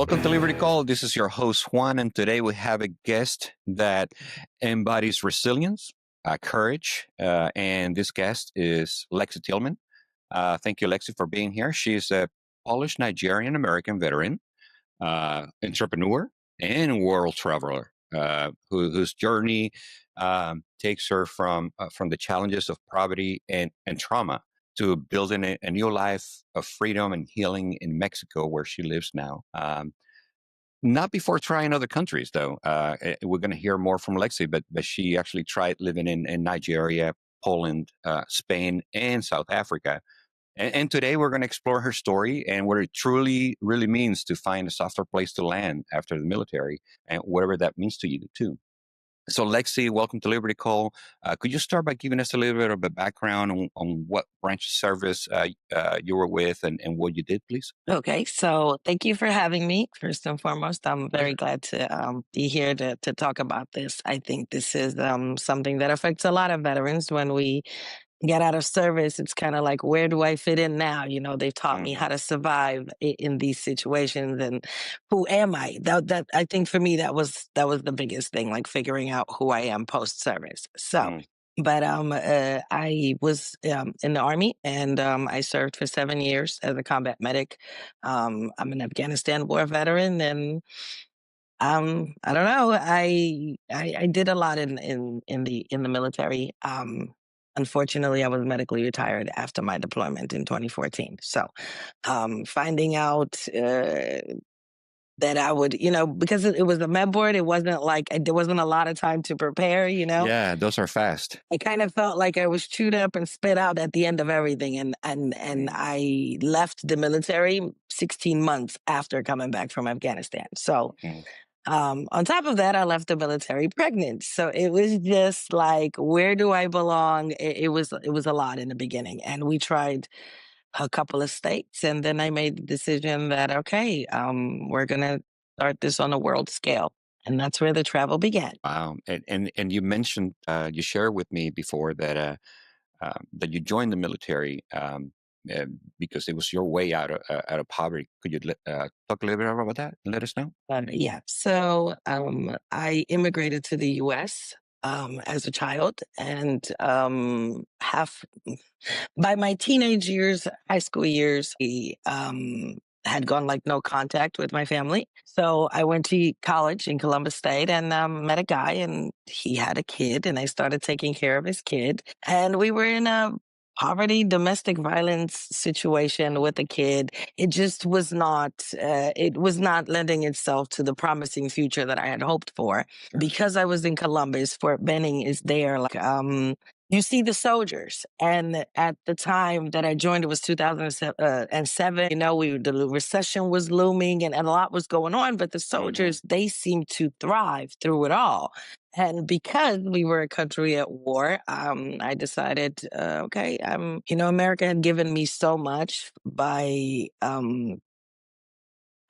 Welcome to Liberty Call. This is your host, Juan, and today we have a guest that embodies resilience, courage, and this guest is Lexie Tillman. Thank you, Lexie, for being here. She's a Polish Nigerian American veteran, entrepreneur, and world traveler whose journey takes her from the challenges of poverty and trauma to building a new life of freedom and healing in Mexico, where she lives now. Not before trying other countries, though. We're going to hear more from Lexie, but she actually tried living in Nigeria, Poland, Spain, and South Africa. And today we're going to explore her story and what it truly, really means to find a softer place to land after the military, and whatever that means to you, too. So, Lexie, welcome to Liberty Call. Could you start by giving us a little bit of a background on what branch of service you were with and what you did, please? Okay, so thank you for having me. First and foremost, I'm very glad to be here to talk about this. I think this is something that affects a lot of veterans when we get out of service. It's kind of like, where do I fit in now? You know, they've taught me how to survive in these situations, and who am I? That I think for me that was the biggest thing, like figuring out who I am post service. So. But I was in the Army, and I served for 7 years as a combat medic. I'm an Afghanistan war veteran, and I don't know. I did a lot in the military. Unfortunately, I was medically retired after my deployment in 2014. So, finding out that I would, because it was a med board, it wasn't like there wasn't a lot of time to prepare. Yeah, those are fast. I kind of felt like I was chewed up and spit out at the end of everything, and I left the military 16 months after coming back from Afghanistan. So. On top of that, I left the military pregnant. So it was just like, where do I belong? It was a lot in the beginning. And we tried a couple of states. And then I made the decision that, okay, we're going to start this on a world scale. And that's where the travel began. Wow. And you mentioned, you shared with me before that that you joined the military because it was your way out of poverty. Could you talk a little bit about that and let us know? Yeah. So I immigrated to the U.S. As a child, and by my teenage years, high school years, I had gone like no contact with my family. So I went to college in Columbus State and met a guy, and he had a kid, and I started taking care of his kid. And we were in a poverty, domestic violence situation with a kid. It just was not, it was not lending itself to the promising future that I had hoped for. Because I was in Columbus, Fort Benning is there. Like, you see the soldiers. And at the time that I joined, it was 2007. The recession was looming and a lot was going on, but the soldiers, they seemed to thrive through it all. And because we were a country at war, I decided, okay, America had given me so much by,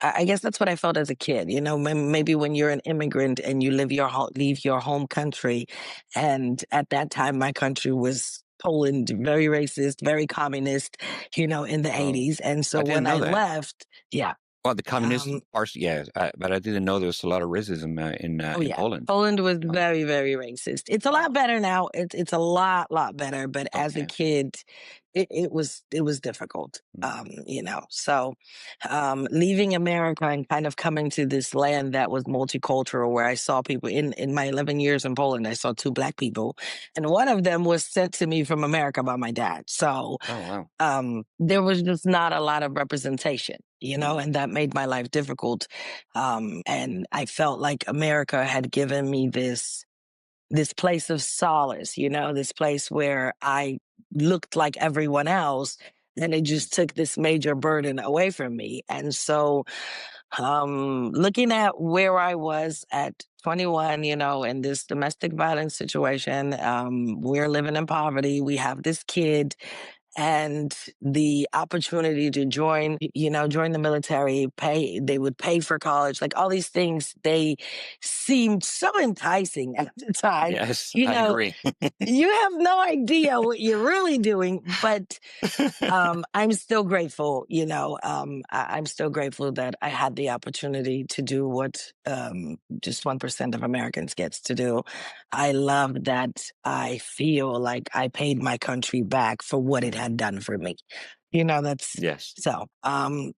I guess that's what I felt as a kid. Maybe when you're an immigrant and you leave your home country, and at that time my country was Poland, very racist, very communist, in the 80s. And so when I left, yeah. Well, the communist parts, yeah, but I didn't know there was a lot of racism in Poland. Poland was very, very racist. It's a lot better now. It's a lot better. But as a kid, it was difficult. So leaving America and kind of coming to this land that was multicultural, where I saw people in my 11 years in Poland, I saw 2 Black people, and one of them was sent to me from America by my dad. So there was just not a lot of representation. And that made my life difficult. And I felt like America had given me this place of solace, this place where I looked like everyone else, and it just took this major burden away from me. And so, looking at where I was at 21, in this domestic violence situation, we're living in poverty. We have this kid. and the opportunity to join, join the military, they would pay for college, like all these things, they seemed so enticing at the time. Yes, You I know, agree. you have no idea what you're really doing, but I'm still grateful, I'm still grateful that I had the opportunity to do what just 1% of Americans gets to do. I love that I feel like I paid my country back for what it Mhm. had done for me. That's Yes. so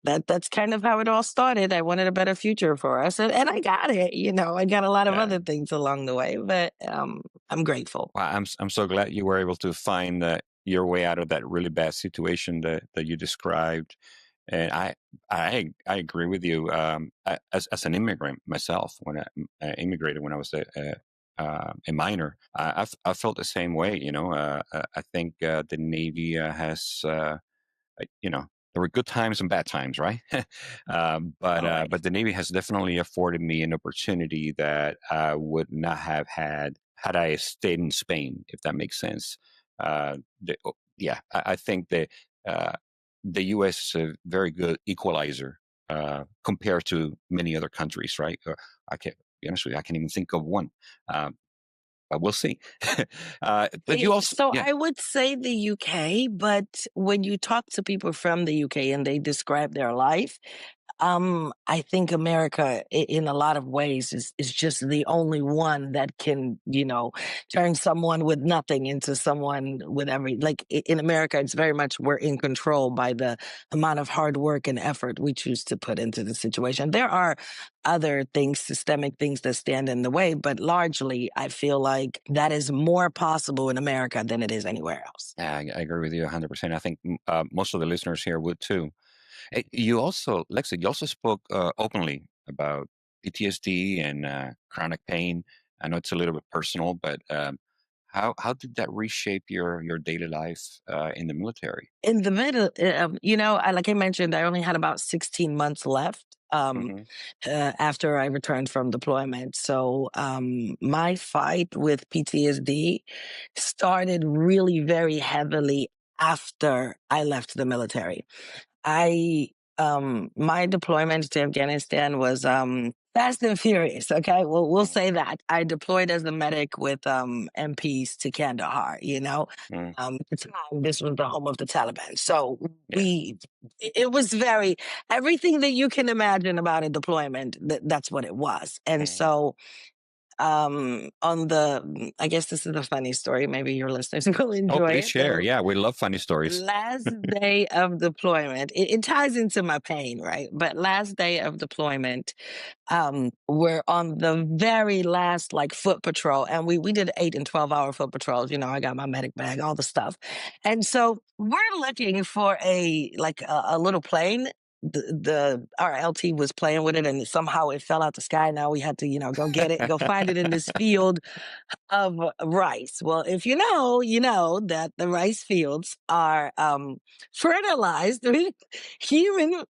that's kind of how it all started. I wanted a better future for us, and I got it. I got a lot of Yeah. other things along the way, but I'm grateful. Well, I'm so glad you were able to find your way out of that really bad situation that you described. And I agree with you. As an immigrant myself, when I immigrated when I was a minor, I felt the same way. I think the Navy has there were good times and bad times, right? All But right. the Navy has definitely afforded me an opportunity that I would not have had I stayed in Spain, if that makes sense. Yeah, I think that the U.S. is a very good equalizer compared to many other countries, right? I can't be honest with you, I can't even think of one. Um, but we'll see. But you also, So yeah. I would say the UK, but when you talk to people from the UK and they describe their life, I think America, in a lot of ways, is just the only one that can, turn someone with nothing into someone with every. Like in America, it's very much we're in control by the amount of hard work and effort we choose to put into the situation. There are other things, systemic things that stand in the way, but largely, I feel like that is more possible in America than it is anywhere else. Yeah, I agree with you 100%. I think most of the listeners here would too. Lexi, you also spoke openly about PTSD and chronic pain. I know it's a little bit personal, but how did that reshape your daily life in the military? In the middle, like I mentioned, I only had about 16 months left Hmm. after I returned from deployment. So my fight with PTSD started really very heavily after I left the military. I My deployment to Afghanistan was fast and furious. Okay, well we'll say that I deployed as a medic with MPs to Kandahar. At the time this was the home of the Taliban, so Yeah. we it was very everything that you can imagine about a deployment. That's what it was, and Hmm. so on the I guess this is a funny story. Maybe your listeners will Oh, enjoy please it. share. Yeah, we love funny stories. Last day of deployment, it ties into my pain, right? But last day of deployment, we're on the very last like foot patrol, and we did 8 and 12 hour foot patrols. I got my medic bag, all the stuff, and so we're looking for a little plane. Our LT was playing with it, and somehow it fell out the sky. Now we had to go get it, go find it in this field of rice. Well, if you know that the rice fields are fertilized with human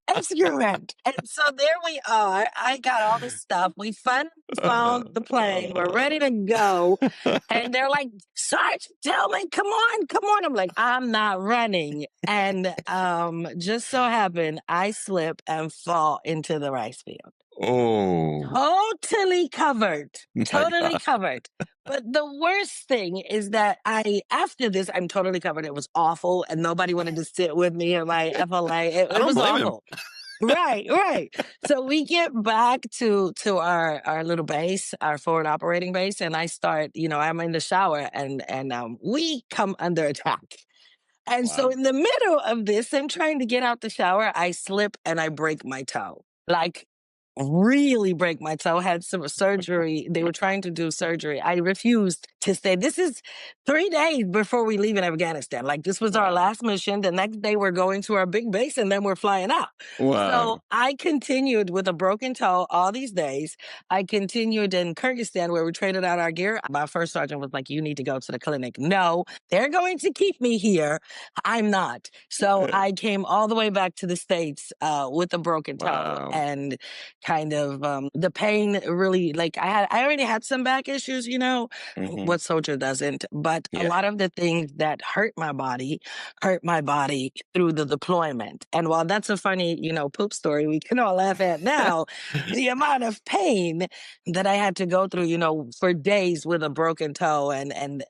excrement. And so there we are. I got all this stuff. We finally found the plane. We're ready to go. And they're like, Sergeant Tillman, come on, come on. I'm like, I'm not running. And just so happened, I slip and fall into the rice field. Oh Totally covered. my Totally God. covered. But the worst thing is that after this, I'm totally covered. It was awful, and nobody wanted to sit with me in my FLA. It, I it don't was blame him. awful. Right, right. So we get back to our little base, our forward operating base, and I start, I'm in the shower, and we come under attack. And so Wow. in the middle of this, I'm trying to get out the shower. I slip and I break my toe. Like, really break my toe. Had some surgery. They were trying to do surgery. I refused to stay. This is 3 days before we leave in Afghanistan. Like, this was our Wow. last mission. The next day, we're going to our big base and then we're flying out. So Wow. I continued with a broken toe all these days. I continued in Kyrgyzstan where we traded out our gear. My first sergeant was like, you need to go to the clinic. No, they're going to keep me here. I'm not. So I came all the way back to the States with a broken toe Wow. and kind of the pain really, like I already had some back issues, Hmm. what soldier doesn't, but a Yeah. lot of the things that hurt my body through the deployment. And while that's a funny, poop story we can all laugh at now, the amount of pain that I had to go through, for days with a broken toe.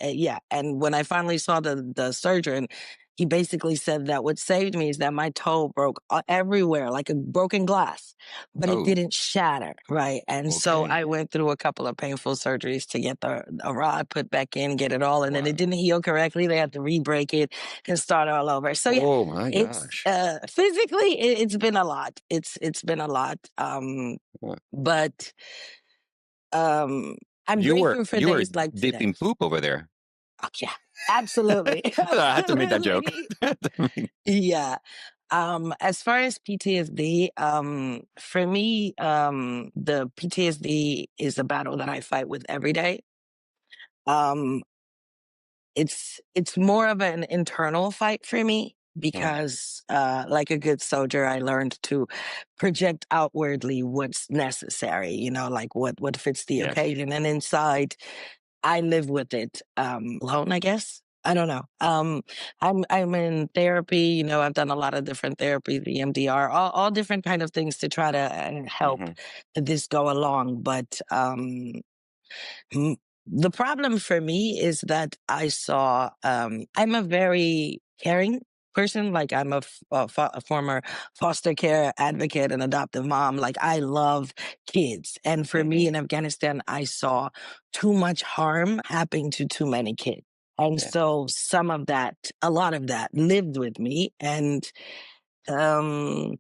Yeah. And when I finally saw the surgeon, he basically said that what saved me is that my toe broke everywhere, like a broken glass, but it Oh, didn't shatter, right? And so okay. I went through a couple of painful surgeries to get a rod put back in, get it all, and then it Wow. didn't heal correctly. They had to re-break it and start all over. So yeah, Oh my it's gosh. physically it's been a lot. It's been a lot. What? But um, I'm You were grateful for you were days like deep today. in poop over there. Oh, yeah, absolutely, I had to make that joke. absolutely. Yeah. As far as PTSD, for me, the PTSD is a battle that I fight with every day. Um, it's more of an internal fight for me Mm, because, like a good soldier, I learned to project outwardly what's necessary. Like what fits the yes. occasion, and inside, I live with it alone, I guess. I don't know. I'm in therapy. I've done a lot of different therapy, the MDR, all different kind of things to try to help Hmm. this go along. But Mm, the problem for me is that I'm a very caring person. Like I'm a former foster care advocate and adoptive mom. Like I love kids. And for me Hmm. in Afghanistan, I saw too much harm happening to too many kids. And Yeah. so a lot of that lived with me. And um,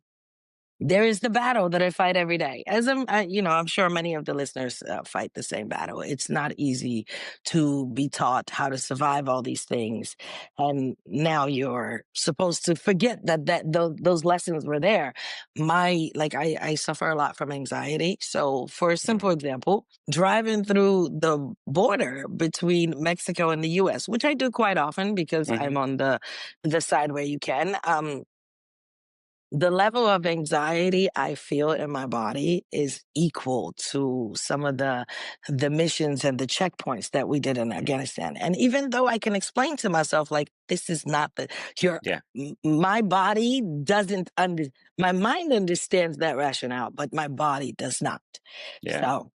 there is the battle that I fight every day. I'm sure many of the listeners fight the same battle. It's not easy to be taught how to survive all these things, and now you're supposed to forget those lessons were there. I suffer a lot from anxiety. So, for a simple Mm, example, driving through the border between Mexico and the U.S., which I do quite often because I'm hmm. on the side where you can. The level of anxiety I feel in my body is equal to some of the missions and the checkpoints that we did in Mm, Afghanistan. And even though I can explain to myself like this is not your yeah. my body doesn't my mind understands that rationale, but my body does not. Yeah. So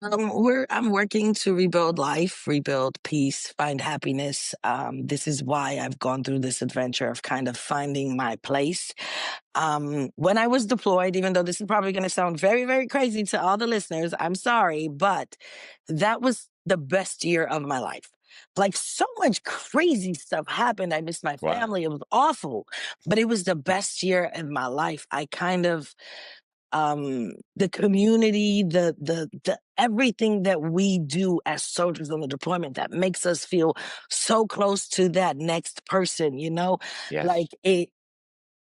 I'm working to rebuild life, rebuild peace, find happiness. This is why I've gone through this adventure of kind of finding my place. When I was deployed, even though this is probably going to sound very, very crazy to all the listeners, I'm sorry, but that was the best year of my life. Like so much crazy stuff happened. I missed my Wow. family. It was awful, but it was the best year of my life. I kind of the community, the everything that we do as soldiers on the deployment that makes us feel so close to that next person, Yes. like it.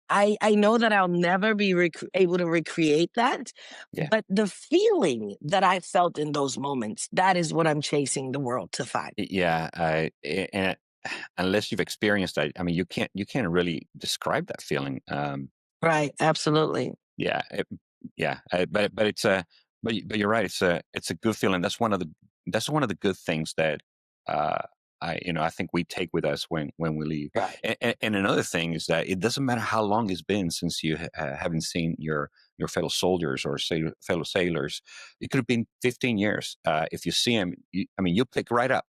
I know that I'll never be able to recreate that, Yeah. but the feeling that I felt in those moments, that is what I'm chasing the world to find. Yeah. And unless you've experienced that, I mean, you can't really describe that feeling. Right, absolutely. Yeah. Yeah. But it's a but you're right. It's a good feeling. That's one of the good things that uh I think we take with us when we leave. Right. And another thing is that it doesn't matter how long it's been since you haven't seen your fellow soldiers or fellow sailors. It could have been 15 years. If you see them, I mean, you pick right up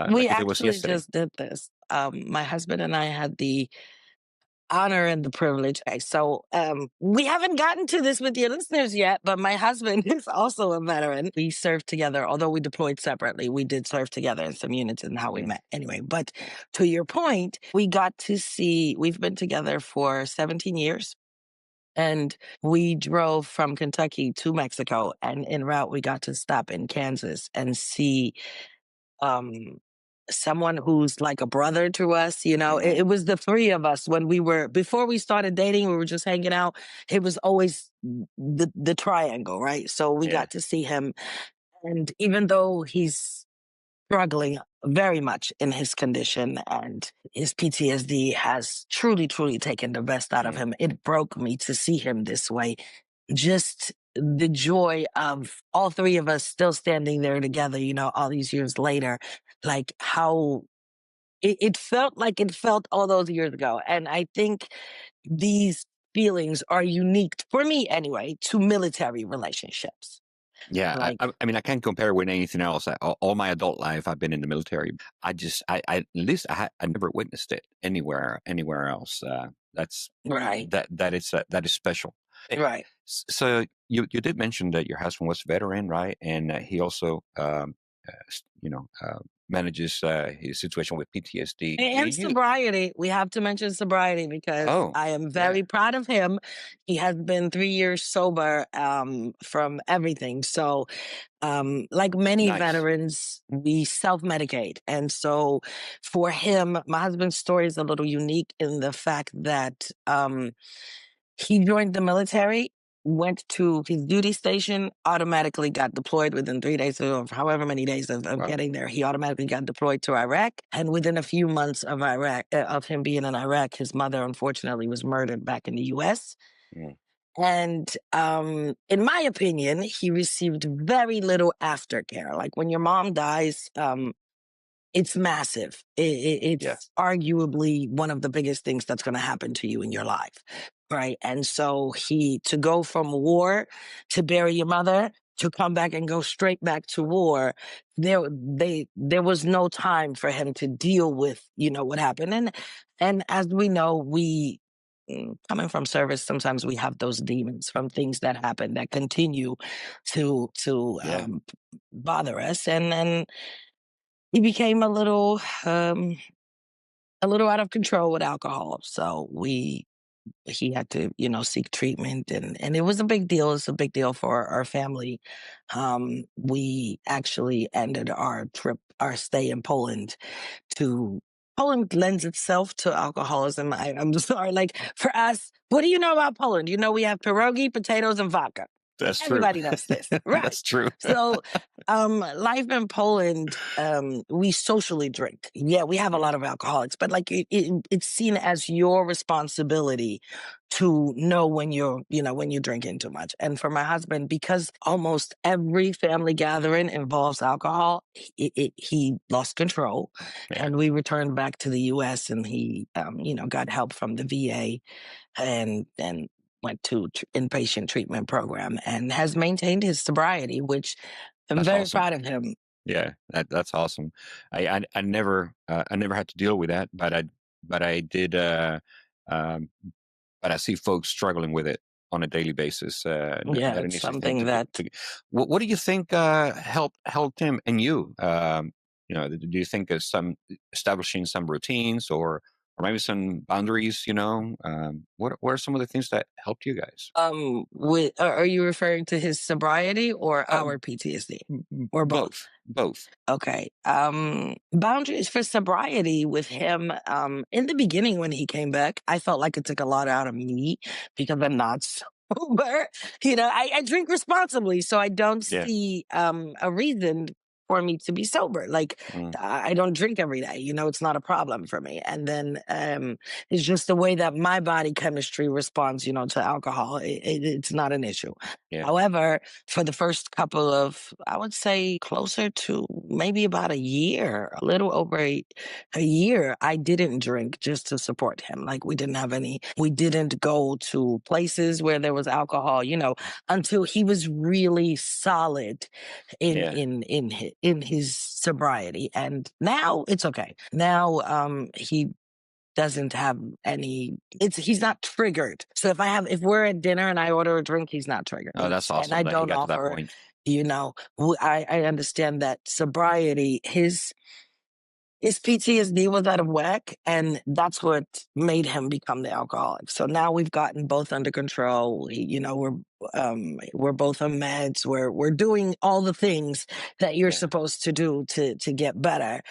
We like if it was actually yesterday. just did this. My husband and I had the honor and the privilege. So we haven't gotten to this with your listeners yet, but my husband is also a veteran. We served together, although we deployed separately. We did serve together in some units and how we Mm, met. Anyway, but to your point, we got to see, we've been together for 17 years. And we drove from Kentucky to Mexico. And en route, we got to stop in Kansas and see um someone who's like a brother to us. It mhm. was the three of us when before we started dating, we were just hanging out. It was always the triangle, right? So we Yeah. got to see him, and even though he's struggling very much in his condition and his PTSD has truly taken the best out of Mm, him, it broke me to see him this way. just the joy of all three of us still standing there together, all these years later, like how it felt like it felt all those years ago. And I think these feelings are unique, for me anyway, to military relationships. Yeah, Like, I mean, I can't compare with anything else. All my adult life, I've been in the military. I at least I never witnessed it anywhere else. right, That is special. Eh, right. So you did mention that your husband was a veteran, right? And he also, manages his situation with PTSD. And Did you? sobriety. We have to mention sobriety because Oh, I am yeah, very proud of him. He has been 3 years sober from everything. So, like many nice. veterans, we self medicate. And so, for him, my husband's story is a little unique in the fact that he joined the military, went to his duty station, automatically got deployed within 3 days or however many days of Well, getting there. He automatically got deployed to Iraq. And within a few months of him being in Iraq, his mother unfortunately was murdered back in the US. mm, And in my opinion, he received very little aftercare. Like when your mom dies, it's massive. yeah, It's arguably one of the biggest things that's going to happen to you in your life. Right. And so to go from war to bury your mother, to come back and go straight back to war, there was no time for him to deal with, what happened. And as we know, coming from service, sometimes we have those demons from things that happen that continue to yeah. bother us. And he became a little out of control with alcohol. So he had to, seek treatment, and it was a big deal. It's a big deal for our family. We actually ended our stay in Poland to Poland lends itself to alcoholism. I'm sorry. Like for us, what do you know about Poland? We have pierogi, potatoes, and vodka. That's true. Everybody knows this, right? That's true. So, life in Poland, we socially drink. Yeah, we have a Yeah, lot of alcoholics, but like it's seen as your responsibility to know when you're drinking too much. And for my husband, because almost every family gathering involves alcohol, he lost control, yeah, and we returned back to the U.S. and he, got help from the VA and went to inpatient treatment program and has maintained his sobriety, which I'm that's very awesome. proud of him. Yeah, that's awesome. I never had to deal with that, but I did. Um, but I see folks struggling with it on a daily basis. Yeah, That it's initially thing something that what do you think helped him and you? Do you think of some establishing some routines or maybe some boundaries? What are some of the things that helped you guys? are you referring to his sobriety or Uh, our PTSD or both? both, both. Okay. Boundaries for sobriety with him. In the beginning when he came back, I felt like it took a lot out of me because I'm not sober. I drink responsibly, so I don't Yeah, see a reason for me to be sober. Like mm, I don't drink every day. It's not a problem for me. And then it's just the way that my body chemistry responds, to alcohol. It's not an issue. yeah, However, for the first couple of, I would say closer to maybe about a year, a little over a year, I didn't drink just to support him. Like we didn't go to places where there was alcohol, until he was really solid yeah. in his sobriety. And now it's okay. Now, he doesn't have he's not triggered. So if we're at dinner and I order a drink, he's not triggered. Oh, that's And I awesome that he don't got to that offer, point. I understand that sobriety, his PTSD was out of whack, and that's what made him become the alcoholic. So now we've gotten both under control. We're both on meds. We're doing all the things that you're Yeah, supposed to do to get better.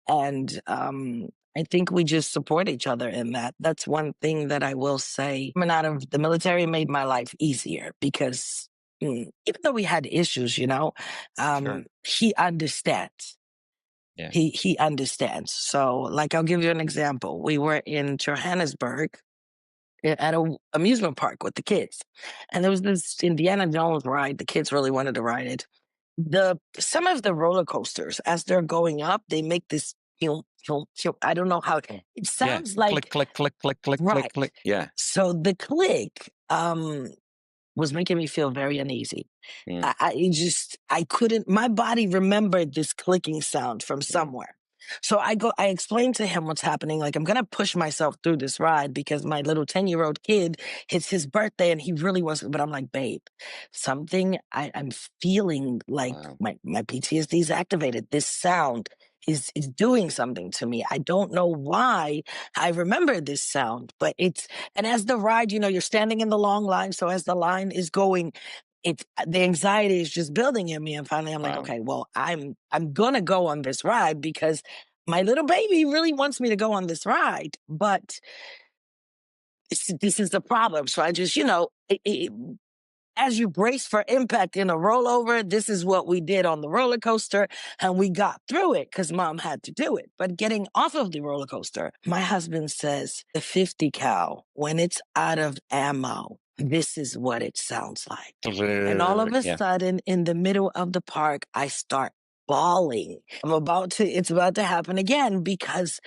And I think we just support each other in that. That's one thing that I will say. Coming out of the military made my life easier because even though we had issues, sure. he understands. Yeah, He understands. So, like, I'll give you an example. We were in Johannesburg at a amusement park with the kids, and there was this Indiana Jones ride. The kids really wanted to ride it. Some of the roller coasters, as they're going up, they make this I don't know how it Yeah. sounds Click, like. click, click, click, click, click, Right. click. Yeah. So the click was making me feel very uneasy. Mm, I couldn't, my body remembered this clicking sound from mm, somewhere. So I explained to him what's happening. Like, I'm going to push myself through this ride because my little 10-year-old kid, it's his birthday and he really wants, but I'm like, babe, I'm feeling like wow. my PTSD is activated. This sound is doing something to me. I don't know why I remember this sound, but and as the ride, you're standing in the long line. So as the line is going, the anxiety is just building in me. And finally I'm like, Wow. okay, well, I'm gonna go on this ride because my little baby really wants me to go on this ride. But this is the problem. So I just, as you brace for impact in a rollover, this is what we did on the roller coaster. And we got through it because mom had to do it. But getting off of the roller coaster, my husband says the 50 cal, when it's out of ammo, this is what it sounds like. And all of a Yeah. sudden, in the middle of the park, I start bawling. It's about to happen again because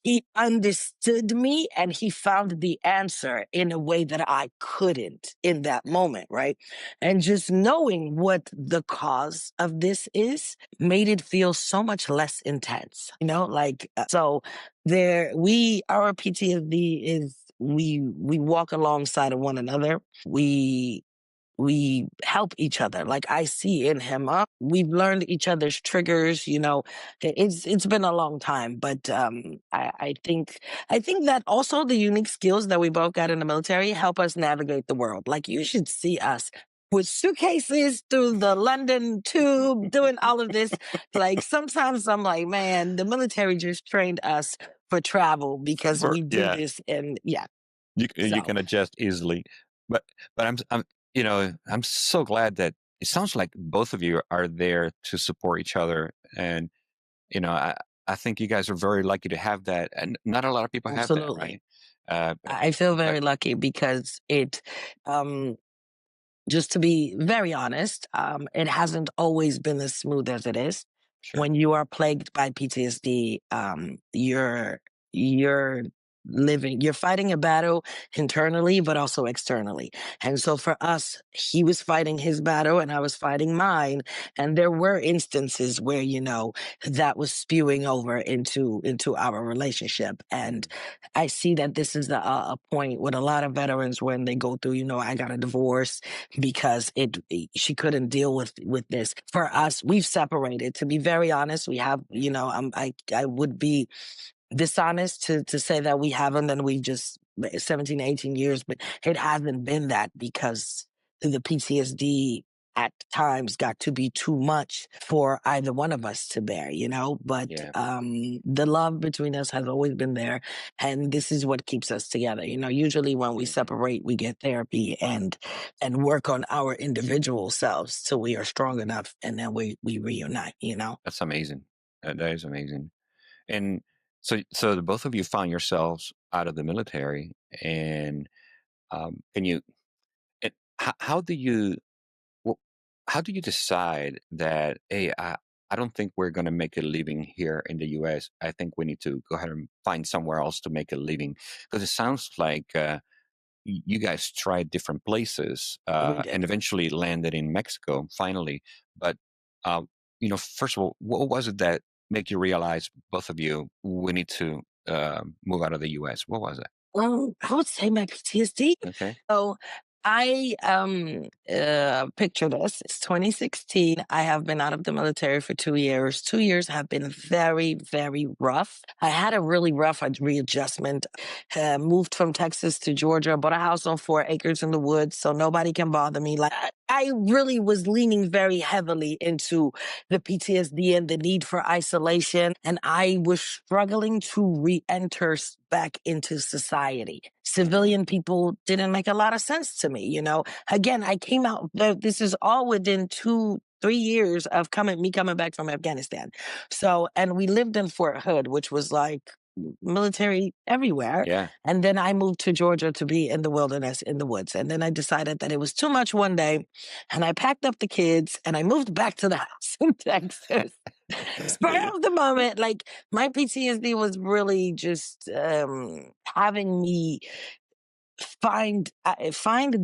he understood me and he found the answer in a way that I couldn't in that moment, right? And just knowing what the cause of this is made it feel so much less intense, so our PTSD is we walk alongside of one another. We help each other. Like, I see in him, we've learned each other's triggers. It's been a long time, but I think that also the unique skills that we both got in the military help us navigate the world. Like, you should see us with suitcases through the London tube, doing all of this. Like, sometimes I'm like, man, the military just trained us for travel because we do Yeah. this, and yeah. You So can adjust easily. But I'm so glad that it sounds like both of you are there to support each other. And you know, I think you guys are very lucky to have that, and not a lot of people have that, absolutely. right? Uh, but, I feel but very lucky because um, just to be very honest, it hasn't always been as smooth as it is. sure. When you are plagued by PTSD, you're you're fighting a battle internally, but also externally. And so for us, he was fighting his battle and I was fighting mine. And there were instances where, that was spewing over into our relationship. And Mm, I see that this is a point with a lot of veterans when they go through, I got a divorce because she couldn't deal with this. For us, we've separated. To be very honest, we have, I would be dishonest to say that we haven't, and we've just 17, 18 years, but it hasn't been that because the PTSD at times got to be too much for either one of us to bear, but yeah. the love between us has always been there, and this is what keeps us together. Usually when we Mhm. separate, we get therapy and work on our individual selves till we are strong enough, and then we reunite. That's amazing. That is amazing. And so the both of you found yourselves out of the military, and can you? And how do you? Well, how do you decide that? Hey, I don't think we're going to make a living here in the U.S. I think we need to go ahead and find somewhere else to make a living, because it sounds like you guys tried different places We and did. eventually landed in Mexico finally. But uh, first of all, what was it that made you realize, both of you, we need to move out of the U.S.? What was it? I would say my PTSD. Okay. So I picture this. It's 2016. I have been out of the military for 2 years. 2 years have been very, very rough. I had a really rough readjustment. Moved from Texas to Georgia, bought a house on 4 acres in the woods, so nobody can bother me. Like, I really was leaning very heavily into the PTSD and the need for isolation. And I was struggling to re-enter back into society. Uh-huh. Civilian people didn't make a lot of sense to me. Again, I came out, this is all within 2, 3 years of me coming back from Afghanistan. So, and we lived in Fort Hood, which was like military everywhere. Yeah. And then I moved to Georgia to be in the wilderness, in the woods. And then I decided that it was too much one day. And I packed up the kids and I moved back to the house in Texas. Spur of the moment, like my PTSD was really just having me find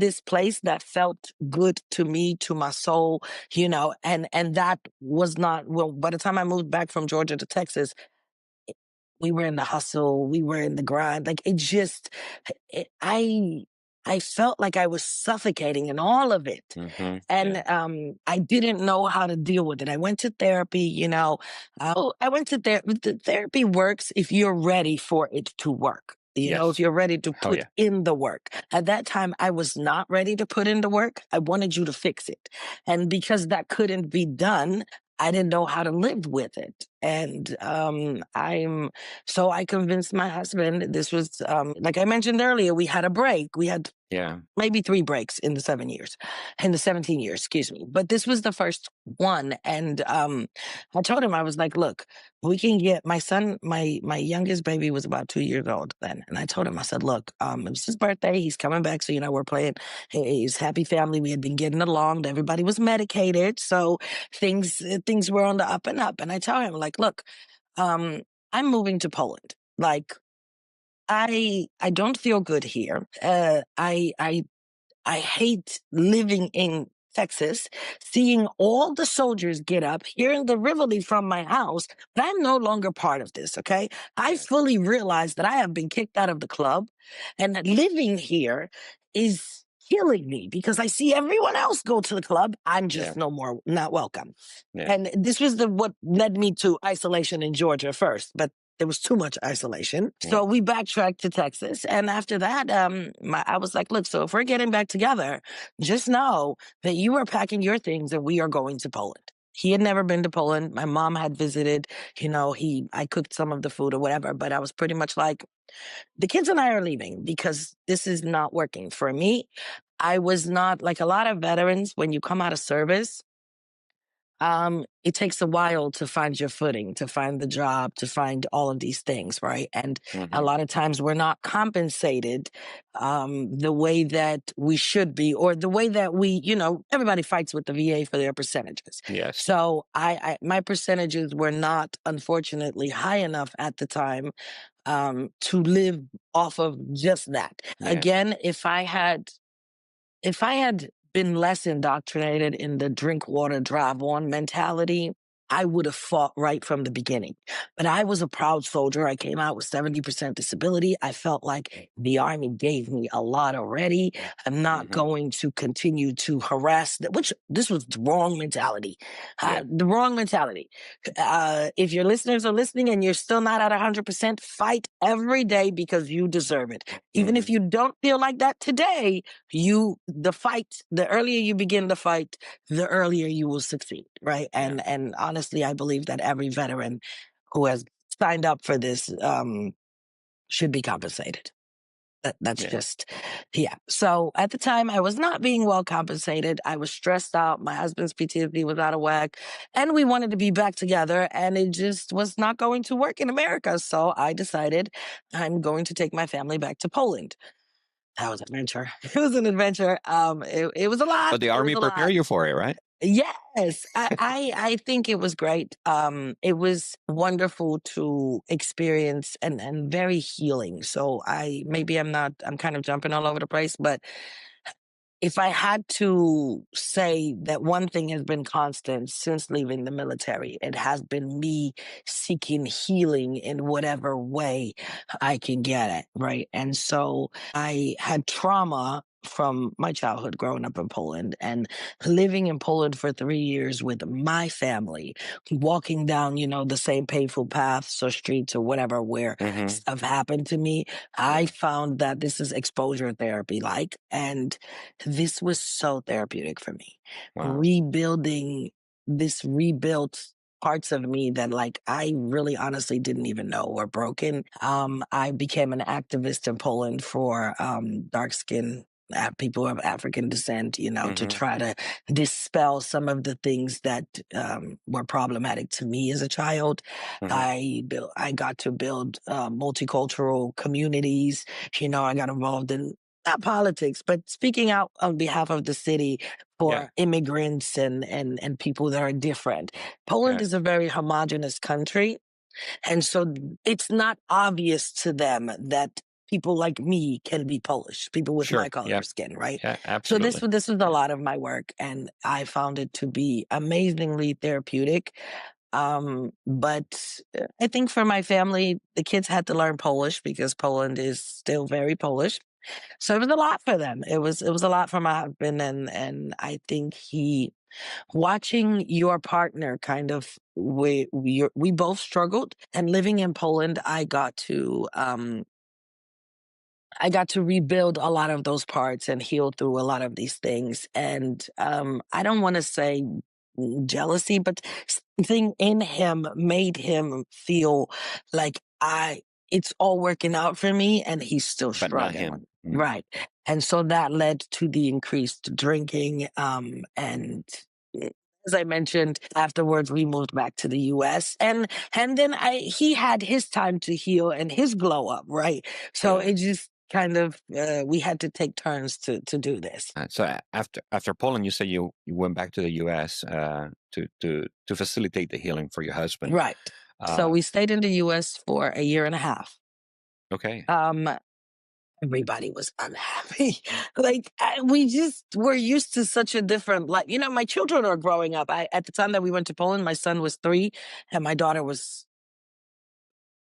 this place that felt good to me, to my soul, and that was not, well, by the time I moved back from Georgia to Texas, we were in the hustle, we were in the grind. Like it just, it, I felt like I was suffocating in all of it. Hmm. And Yeah. I didn't know how to deal with it. I went to therapy, I went to therapy. Therapy works if you're ready for it to work. If Yes. you're ready to Oh, put yeah. in the work. At that time, I was not ready to put in the work. I wanted you to fix it. And because that couldn't be done, I didn't know how to live with it. And so I convinced my husband. This was, like I mentioned earlier, we had a break. We had Yeah. maybe 3 breaks in the 17 years, excuse me. But this was the first one. And I told him, I was like, look, we can get my son, my youngest baby was about 2 years old then. And I told him, I said, look, it was his birthday. He's coming back. So, we're playing his happy family. We had been getting along. Everybody was medicated. So things were on the up and up. And I tell him, like, look, I'm moving to Poland. Like, I don't feel good here. I hate living in Texas, seeing all the soldiers get up, hearing the reveille from my house, but I'm no longer part of this, okay? I Yeah. fully realize that I have been kicked out of the club and that living here is killing me because I see everyone else go to the club. I'm Yeah. just not welcome. Yeah. And this was what led me to isolation in Georgia first, but there was too much isolation. Yeah. So we backtracked to Texas. And after that, I was like, look, so if we're getting back together, just know that you are packing your things and we are going to Poland. He had never been to Poland. My mom had visited, I cooked some of the food or whatever, but I was pretty much like, the kids and I are leaving because this is not working for me. I was not like a lot of veterans when you come out of service. It takes a while to find your footing, to find the job, to find all of these things, right? And a Hmm. lot of times we're not compensated the way that we should be, or the way that everybody fights with the VA for their percentages. Yes. So my percentages were not, unfortunately, high enough at the time to live off of just that. Yeah. Again, if I had been less indoctrinated in the drink water, drive on mentality, I would have fought right from the beginning. But I was a proud soldier. I came out with 70% disability. I felt like the Army gave me a lot already. I'm not Hmm. going to continue to harass, which this was the wrong mentality. Yeah. The wrong mentality. If your listeners are listening and you're still not at 100%, fight every day because you deserve it. Even if Hmm. you don't feel like that today, the earlier you begin the fight, the earlier you will succeed, right? Yeah. And honestly, I believe that every veteran who has signed up for this should be compensated. That's Yeah. just, yeah. So at the time, I was not being well compensated. I was stressed out. My husband's PTSD was out of whack, and we wanted to be back together, and it just was not going to work in America. So I decided I'm going to take my family back to Poland. That was an adventure. It was an adventure. It was a lot. But the It was army a lot. prepare you for it, right? Yes, I think it was great. It was wonderful to experience and very healing. So I'm kind of jumping all over the place, but if I had to say that one thing has been constant since leaving the military, it has been me seeking healing in whatever way I can get it, right? And so I had trauma from my childhood growing up in Poland and living in Poland for 3 years with my family, walking down, the same painful paths or streets or whatever where Hmm. stuff happened to me. I Yeah. found that this is exposure therapy like, and this was so therapeutic for me. Wow. Rebuilding this rebuilt parts of me that like I really honestly didn't even know were broken. I became an activist in Poland for dark skin people of African descent, to Hmm. try to dispel some of the things that were problematic to me as a child. Hmm. I got to build multicultural communities. I got involved in not politics, but speaking out on behalf of the city Yeah. for immigrants and people that are different. Poland Yeah. is a very homogenous country. And so it's not obvious to them that people like me can be Polish, people with my Sure. color Yeah. of skin, right? Yeah. So this Absolutely. this was a Yeah. lot of my work, and I found it to be amazingly therapeutic. But I think for my family, the kids had to learn Polish because Poland is still very Polish. So it was a lot for them. It was a lot for my husband, and I think he watching your partner kind of we both struggled, and living in Poland I got to rebuild a lot of those parts and heal through a lot of these things. And I don't want to say jealousy, but something in him made him feel like it's all working out for me and he's still But not struggling. him. Mm. Right. And so that led to the increased drinking. And as I mentioned, afterwards we moved back to the US, and then he had his time to heal and his glow up, right? So Yeah. it just kind of we had to take turns to do this. After Poland, you say you went back to the U.S. To facilitate the healing for your husband. Right. So Uh, we stayed in the US for a year and a half. okay. Um, everybody was unhappy. Like we just were used to such a different life. My children are growing up. At the time that we went to Poland, my son was 3 and my daughter was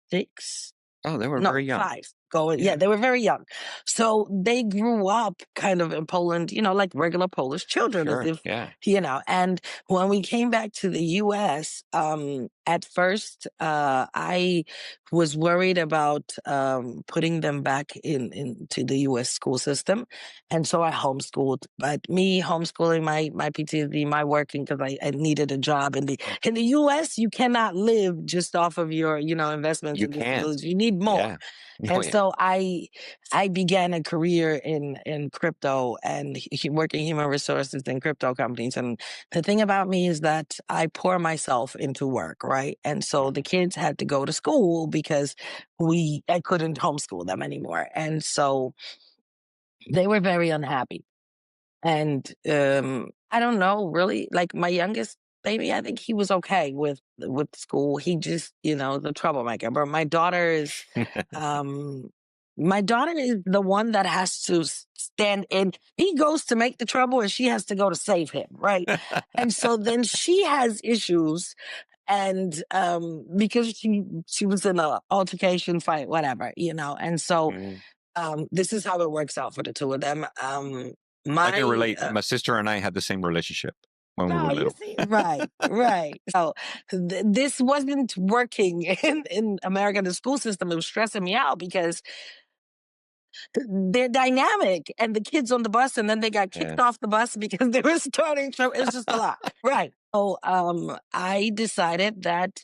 6. Oh, they were No, very young. 5. Going, yeah, Yeah. they were very young. So they grew up kind of in Poland, like regular Polish children, as Sure. if, Yeah. and when we came back to the US, at first, I was worried about putting them back into the US school system. And so I homeschooled. But me homeschooling my PTSD, my working, because I needed a job in the US, you cannot live just off of your, investments You and can't. disabilities. You need more. Yeah. Oh, And yeah. so I began a career in crypto and working human resources in crypto companies. And the thing about me is that I pour myself into work, right? And so the Mhm. kids had to go to school because I couldn't homeschool them anymore. And so they were very unhappy. And I don't know, really. Like my youngest baby, I think he was okay with school. He just, the troublemaker. But um, my daughter is the one that has to stand in. He goes to make the trouble, and she has to go to save him, right? And so then she has issues, and because she was in a altercation fight, whatever, and so Mm. this is how it works out for the two of them. I can My relate. My sister and I had the same relationship when we were No, you little. see, right, right. So this wasn't working in America. The school system, it was stressing me out because they're dynamic and the kids on the bus, and then they got Yeah. kicked off the bus because they were starting to. It's just a lot, right? So I decided that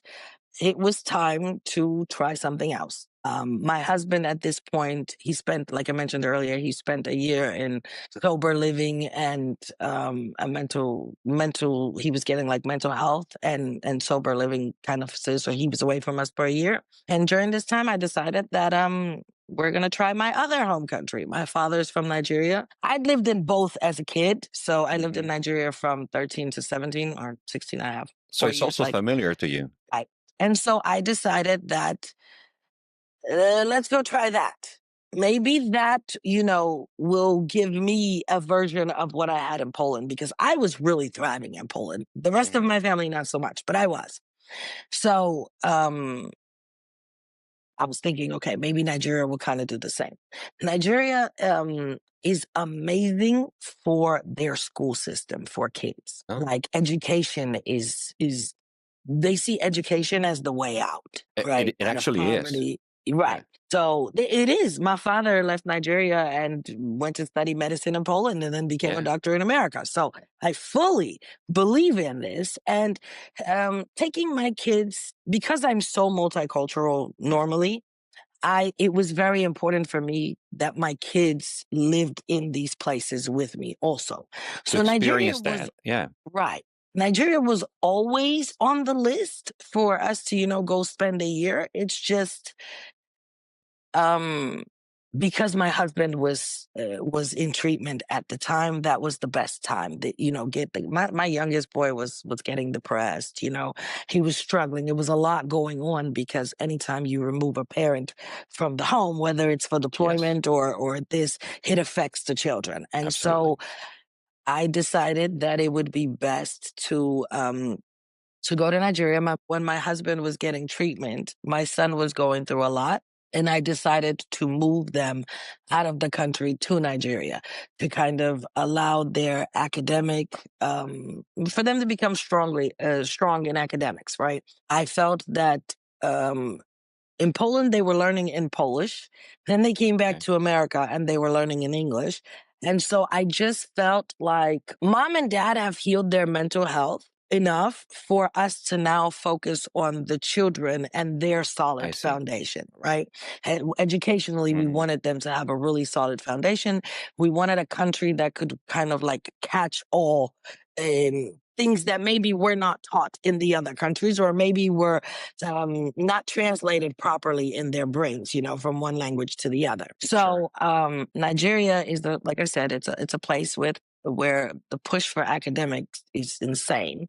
it was time to try something else. My husband at this point, he spent, like I mentioned earlier, he spent a year in sober living and a he was getting like mental health and sober living kind of facility. So he was away from us for a year. And during this time, I decided that we're going to try my other home country. My father's from Nigeria. I'd lived in both as a kid. So I lived in Hmm. Nigeria from 13 to 17 or 16 and a half, So 4 it's years. also Like familiar to you. and so I decided that let's go try that. Maybe that, will give me a version of what I had in Poland because I was really thriving in Poland. The rest of Mhm. my family, not so much, but I was. So I was thinking, okay, maybe Nigeria will kind of do the same. Nigeria is amazing for their school system for kids. Oh, Like education is they see education as the way out, right? it Out of actually is. poverty. Yeah. Right. So it is. My father left Nigeria and went to study medicine in Poland and then became a Yeah. doctor in America. So I fully believe in this. And taking my kids, because I'm so multicultural normally, it was very important for me that my kids lived in these places with me also. To So Nigeria experience was that. Yeah. right. Nigeria was always on the list for us to, go spend a year. It's just um because my husband was in treatment at the time, that was the best time that, my youngest boy was getting depressed. He was struggling. It was a lot going on because anytime you remove a parent from the home, whether it's for Yes. deployment or this, it affects the children. And Absolutely. so I decided that it would be best to go to Nigeria. When my husband was getting treatment, my son was going through a lot. And I decided to move them out of the country to Nigeria to kind of allow their academic, for them to become strong in academics, right? I felt that um, in Poland, they were learning in Polish. Then they came back Okay. to America and they were learning in English. And so I just felt like mom and dad have healed their mental health enough for us to now focus on the children and their I solid see. foundation, right? And educationally, we Mhm. wanted them to have a really solid foundation. We wanted a country that could kind of like catch all things that maybe were not taught in the other countries, or maybe were not translated properly in their brains, from one language to the other. Sure. So Nigeria is like I said, it's a place where the push for academics is insane.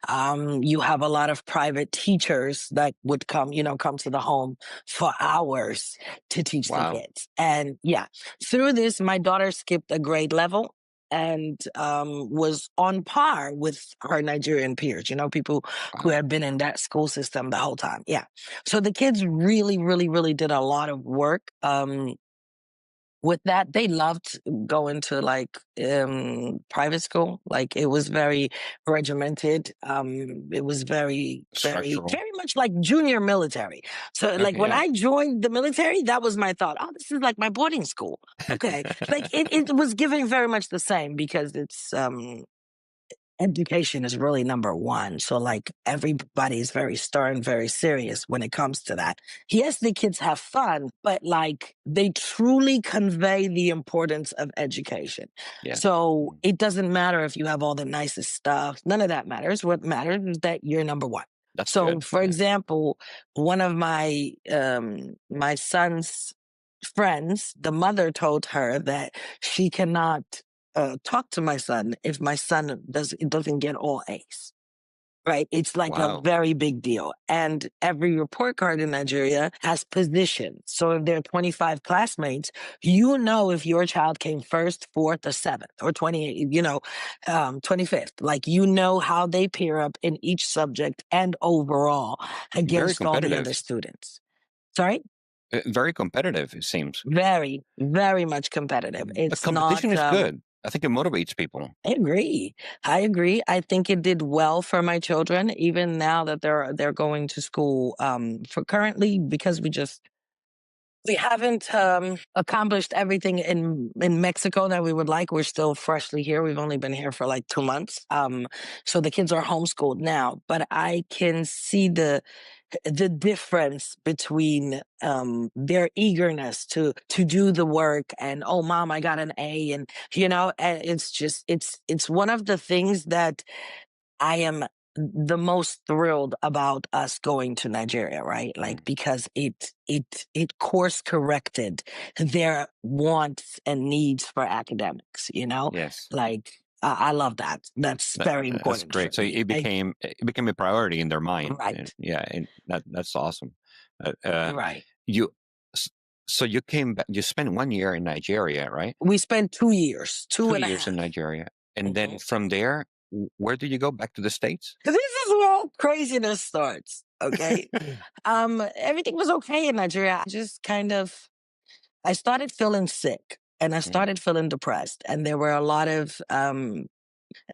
You have a lot of private teachers that would come to the home for hours to teach the Wow. kids. And yeah, through this, my daughter skipped a grade level and was on par with her Nigerian peers, people who Wow. had been in that school system the whole time. Yeah. So the kids really, really, really did a lot of work. With that, they loved going to like private school. Like it was very regimented. It was very, very, Structural. very much like junior military. So like Okay. when Yeah. I joined the military, that was my thought. Oh, this is like my boarding school. Okay. Like it was giving very much the same because it's education is really number one. So like everybody is very stern, very serious when it comes to that. Yes, the kids have fun, but like they truly convey the importance of education. Yes. So Mm. it doesn't matter if you have all the nicest stuff. None of that matters. What matters is that you're number one. That's So good. for Yeah. example, one of my son's friends, the mother told her that she cannot talk to my son if my son doesn't get all A's. Right. It's like a Wow. very big deal. And every report card in Nigeria has positions. So if there are 25 classmates, if your child came first, fourth, or seventh, or 28, 25th. Like, how they pair up in each subject and overall Very against all the other competitive. students. Sorry? Very competitive, it seems. Very, very much competitive. But It's competition not, is good. I think it motivates people. I agree. I agree. I think it did well for my children, even now that they're going to school. For currently, because we haven't accomplished everything in Mexico that we would like. We're still freshly here. We've only been here for like 2 months. So the kids are homeschooled now, but I can see the difference between their eagerness to do the work and, oh mom, I got an A, and and it's one of the things that I am the most thrilled about us going to Nigeria, right? Mm. Like because it course corrected their wants and needs for academics, Yes. like I love that. That's very That's important for great. So me. it became a priority in their mind. And Right, yeah, and that's awesome. Uh, uh, right. you s- so you came back. You spent 1 year in Nigeria, right? We spent 2 years, two two and a years in half. Nigeria, and then Mhm. from there, where did you go? Back to the States? This is where all craziness starts. Okay. Everything was okay in Nigeria. I just I started feeling sick and I Mm. started feeling depressed. And there were a lot of,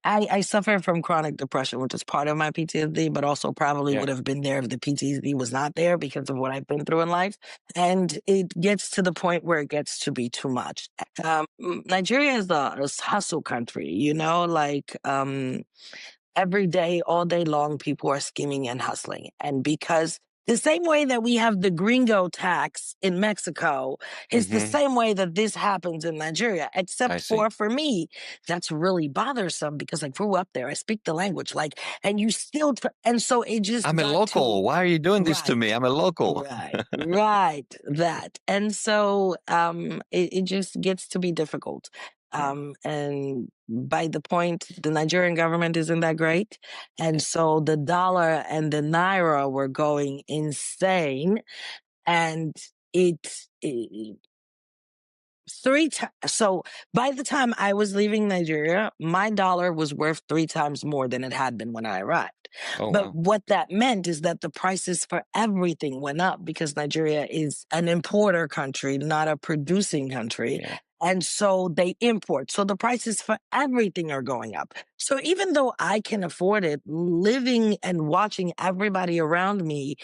I suffer from chronic depression, which is part of my PTSD, but also probably Yeah. would have been there if the PTSD was not there because of what I've been through in life. And it gets to the point where it gets to be too much. Nigeria is a hustle country, every day, all day long, people are scheming and hustling. And because The same way that we have the gringo tax in Mexico is the same way that this happens in Nigeria, I except see. for me, that's really bothersome because I grew up there. I speak the language, like, and you still, and so it just I'm a got to, local. Why are you doing this to me? right. I'm a local. Right, that. And so it just gets to be difficult. Yeah. And by the point, the Nigerian government isn't that great. And Yeah. so the dollar and the naira were going insane. And it so by the time I was leaving Nigeria, my dollar was worth 3 times more than it had been when I arrived. Oh, But wow. what that meant is that the prices for everything went up because Nigeria is an importer country, not a producing country. Yeah. And so they import. So the prices for everything are going up. So even though I can afford it, living and watching everybody around me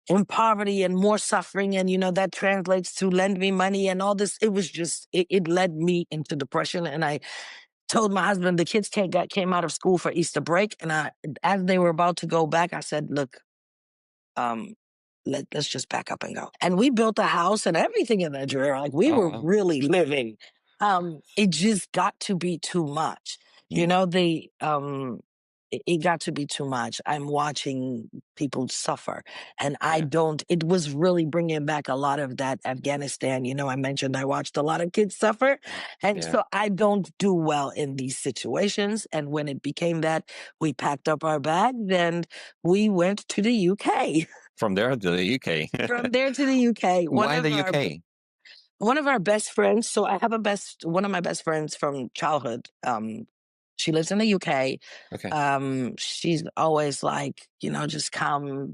in poverty and more suffering, and that translates to lend me money and all this, it was just it led me into depression. And I told my husband, the kids came out of school for Easter break, and as they were about to go back, I said, look, um let's just back up and go. And we built a house and everything in Nigeria, like we Oh, were wow. really living. It just got to be too much. Mm. It got to be too much. I'm watching people suffer, and I Yeah. don't. It was really bringing back a lot of that Afghanistan. I mentioned I watched a lot of kids suffer, and Yeah. so I don't do well in these situations. And when it became that, we packed up our bags and we went to the UK. From there to the UK. From there to the UK, Why the UK? one of our best friends. So I have one of my best friends from childhood. She lives in the UK. Okay. She's always like, just come.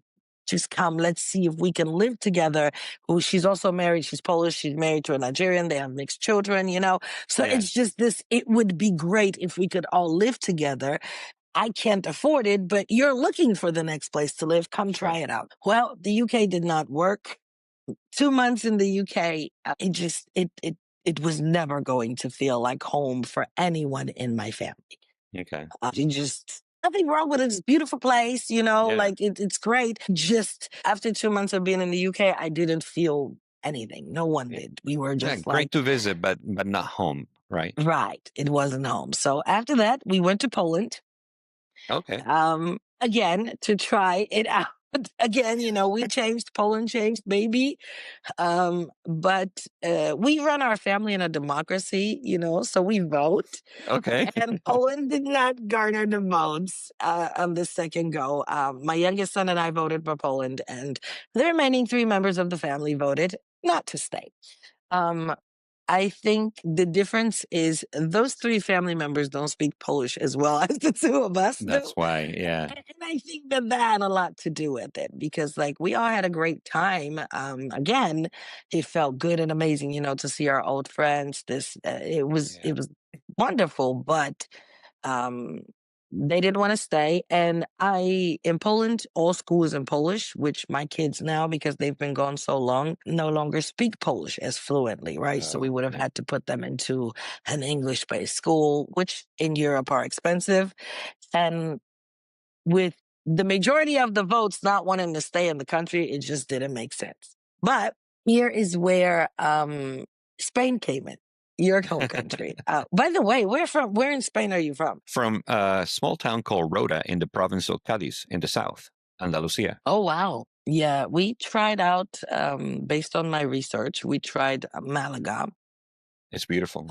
Let's see if we can live together. Who she's also married. She's Polish. She's married to a Nigerian. They have mixed children. So Yeah. it's just this. It would be great if we could all live together. I can't afford it, but you're looking for the next place to live. Come Sure. try it out. Well, the UK did not work. 2 months in the UK, it was never going to feel like home for anyone in my family. Okay. Nothing wrong with it. It's a beautiful place, Yeah. like it's great. Just after 2 months of being in the UK, I didn't feel anything. No one Yeah. did. We were Yeah. just Great like, to visit, but not home, right? right. It wasn't home. So after that, we went to Poland. Okay. Again, to try it out. Again, we changed, Poland changed, maybe. But we run our family in a democracy, so we vote. Okay. And Poland did not garner the votes on the second go. My youngest son and I voted for Poland, and the remaining 3 members of the family voted not to stay. Um, I think the difference is those 3 family members don't speak Polish as well as the 2 of us That's do. why. Yeah. And I think that had a lot to do with it because, like, we all had a great time. Again, it felt good and amazing, to see our old friends. Yeah. It was wonderful, but um, they didn't want to stay. And in Poland, all school is in Polish, which my kids now, because they've been gone so long, no longer speak Polish as fluently, right? So we Oh, would have yeah. had to put them into an English-based school, which in Europe are expensive. And with the majority of the votes not wanting to stay in the country, it just didn't make sense. But here is where Spain came in, your home country. By the way, where in Spain are you from? From a small town called Rota in the province of Cadiz in the south, Andalusia. Oh, wow. Yeah, we tried out, based on my research, we tried Malaga. It's beautiful.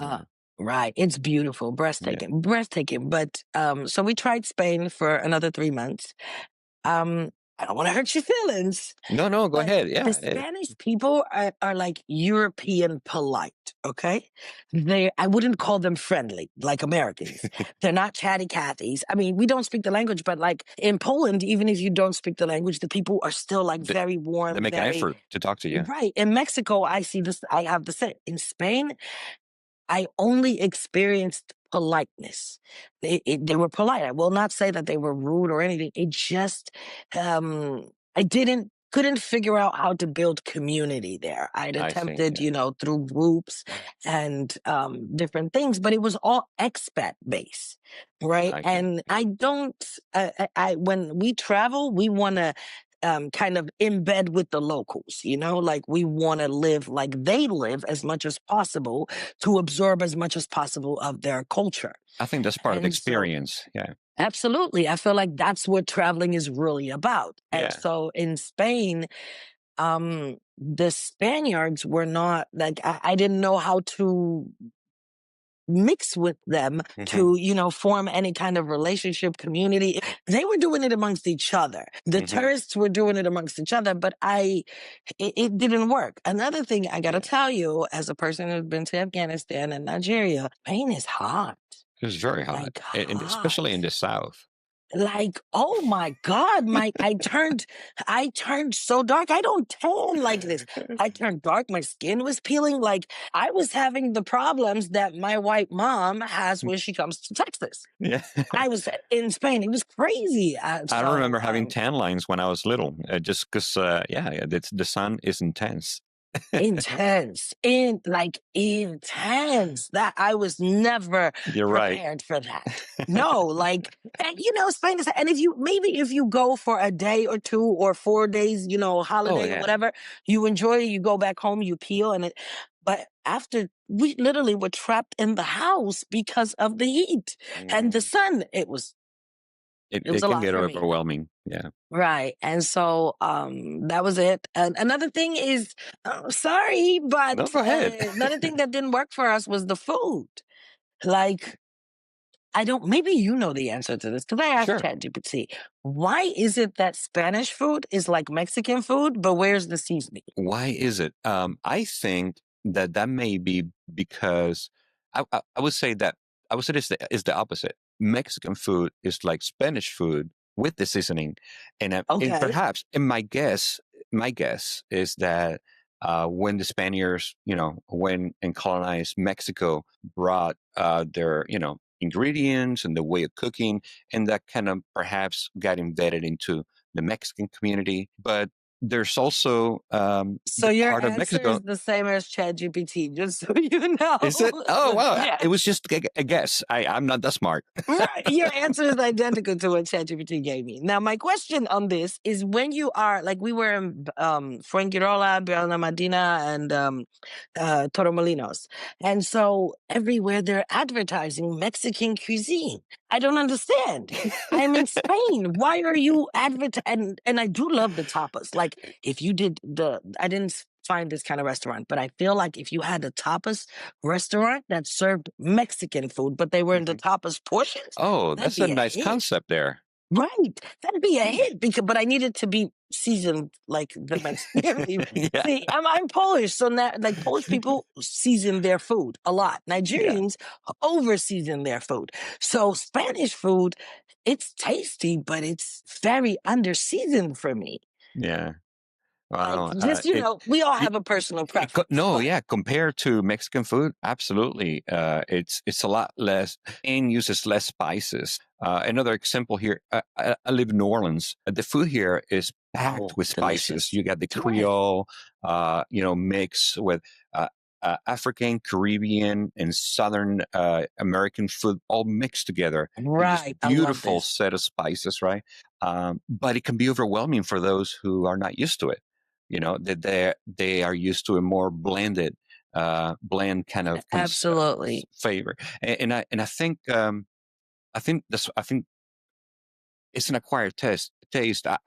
Right. It's beautiful, Yeah. breathtaking. But so we tried Spain for another 3 months. I don't want to hurt your feelings, No, no, go but ahead. the Yeah. Spanish people are like European polite. Okay, I wouldn't call them friendly like Americans. They're not chatty Cathys. I mean, we don't speak the language, but like in Poland, even if you don't speak the language, the people are still like They, very they warm, make an very effort to talk to you. right. In Mexico, I see this. I have the same. In Spain, I only experienced politeness. They were polite. I will not say that they were rude or anything. It just, I couldn't figure out how to build community there. I'd I see. attempted, Yeah. through groups and different things, but it was all expat based, right? I see. And Yeah. I don't. When we travel, we want to kind of in bed with the locals, like we want to live like they live as much as possible to absorb as much as possible of their culture. I think that's part of the And so, experience. Yeah. absolutely, I feel like that's what traveling is really about. And Yeah. so in Spain, the Spaniards were not like, I didn't know how to mix with them Hmm. to form any kind of relationship community. They were doing it amongst each other. The Hmm. tourists were doing it amongst each other, but it didn't work. Another thing I got to Yeah. tell you, as a person who's been to Afghanistan and Nigeria, Spain is hot. It was very hot, Like and hot. especially in the south. Like, oh my God, I turned so dark. I don't tan like this. I turned dark. My skin was peeling. Like I was having the problems that my white mom has when she comes to Texas. Yeah. I was in Spain. It was crazy. I remember So having tan lines when I was little, just because, yeah, the sun is intense. intense, intense. That I was never You're right. prepared for that. No, like, and Spain is, and if you go for a day or 2 or 4 days, Oh, holiday or yeah. whatever, you enjoy it, you go back home, you peel but after we literally were trapped in the house because of the heat and the Mhm. sun, It, it was it a can lot get for me. overwhelming. Yeah. Right. And so that was it. And another thing is, sorry, but No, go ahead. another thing that didn't work for us was the food. Like, I don't, maybe you know the answer to this because I asked Sure. ChatGPT, why is it that Spanish food is like Mexican food, but where's the seasoning? Why is it? I think that may be because I would say that I would say this is the opposite. Mexican food is like Spanish food with the seasoning, and Okay. perhaps, and my guess is that when the Spaniards, when and colonized Mexico, brought their ingredients and the way of cooking, and that kind of perhaps got embedded into the Mexican community, but there's also So the your part of answer Mexico. is the same as ChatGPT, just so you Is it? know. Oh wow! Yeah. It was just a guess. I'm not that smart. Right. Your answer is identical to what ChatGPT gave me. Now, my question on this is when you are like we were in Fuengirola, Bella Medina, and Torremolinos. And so everywhere they're advertising Mexican cuisine. I don't understand. I'm in Spain. Why are you advertising? And I do love the tapas. Like if you did I didn't find this kind of restaurant, but I feel like if you had a tapas restaurant that served Mexican food, but they were in the Mhm. tapas portions, Oh, that'd that's a be a nice hit. concept there. Right. That'd be a Hmm. hit but I need it to be seasoned like the Mexican people. Yeah, See, I'm Polish, so now like Polish people season their food a lot. yeah, Nigerians over season their food. So Spanish food, it's tasty, but it's very under seasoned for me. yeah. Like Wow. just, we all have a personal preference, No, but yeah. Compared to Mexican food, absolutely. It's a lot less and uses less spices. Another example here. I live in New Orleans. The food here is packed oh, with spices. delicious. You got the Right. Creole, mix with uh, African, Caribbean, and Southern American food all mixed together in this Right. I love beautiful this. set of spices, right? But it can be overwhelming for those who are not used to it. That they are used to a more blend kind of Absolutely. flavor, and I think I think it's an acquired taste. I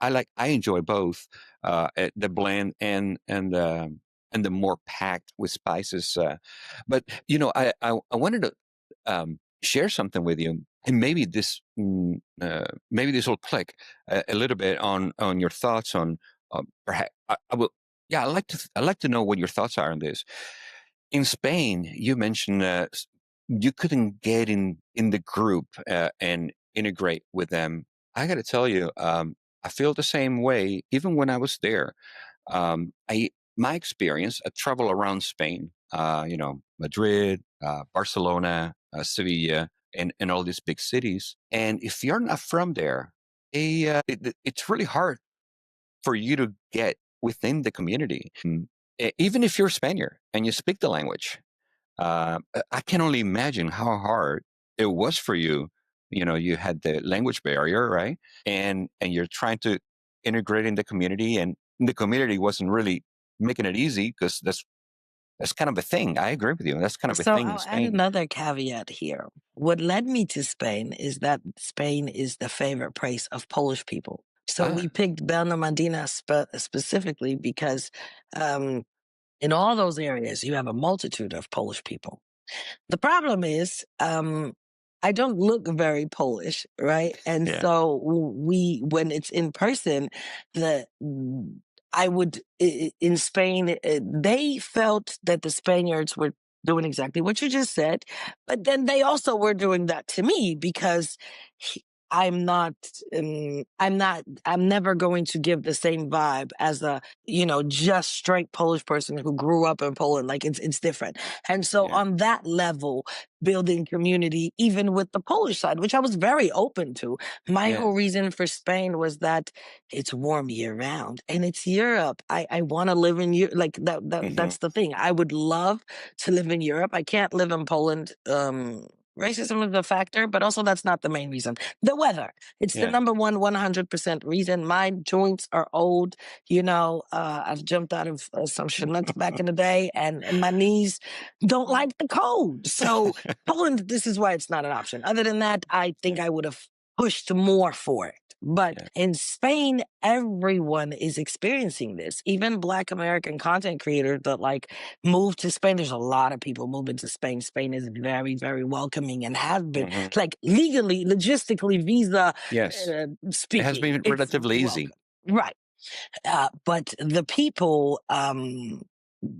enjoy both the blend and the more packed with spices. But I wanted to share something with you, and maybe this will click a little bit on your thoughts on perhaps I will. Yeah, I'd like to know what your thoughts are on this. In Spain, you mentioned you couldn't get in the group and integrate with them. I got to tell you, I feel the same way. Even when I was there, I my experience, I travel around Spain. Madrid, Barcelona, Sevilla, and all these big cities. And if you're not from there, it's really hard for you to get within the community. Even if you're Spaniard and you speak the language, I can only imagine how hard it was for you. You had the language barrier, right? And you're trying to integrate in the community, and the community wasn't really making it easy because that's kind of a thing. I agree with you. That's kind of a So thing in I'll add Spain. another caveat here. What led me to Spain is that Spain is the favorite place of Polish people. So Ah, we picked Bernardina specifically because um, in all those areas, you have a multitude of Polish people. The problem is, I don't look very Polish, right? And yeah, so when it's in person, the I would in Spain, they felt that the Spaniards were doing exactly what you just said, but then they also were doing that to me because he- I'm not, I'm never going to give the same vibe as a, just straight Polish person who grew up in Poland. Like it's different. And so yeah, on that level, building community, even with the Polish side, which I was very open to. My yeah. whole reason for Spain was that it's warm year round and it's Europe. I want to live in Europe. Like Hmm. that's the thing. I would love to live in Europe. I can't live in Poland. Racism is a factor, but also that's not the main reason. The weather. It's the Yeah. number one 100% reason. My joints are old. I've jumped out of some Chinooks back in the day and my knees don't like the cold. So Poland, this is why it's not an option. Other than that, I think Yeah. I would have pushed more for it. But Yeah. in Spain, everyone is experiencing this. Even Black American content creators that like move to Spain. There's a lot of people moving to Spain. Spain is very, very welcoming and have been Hmm. like legally, logistically, visa Yes. It has speaking. been It's relatively easy. welcome. Right. But the people,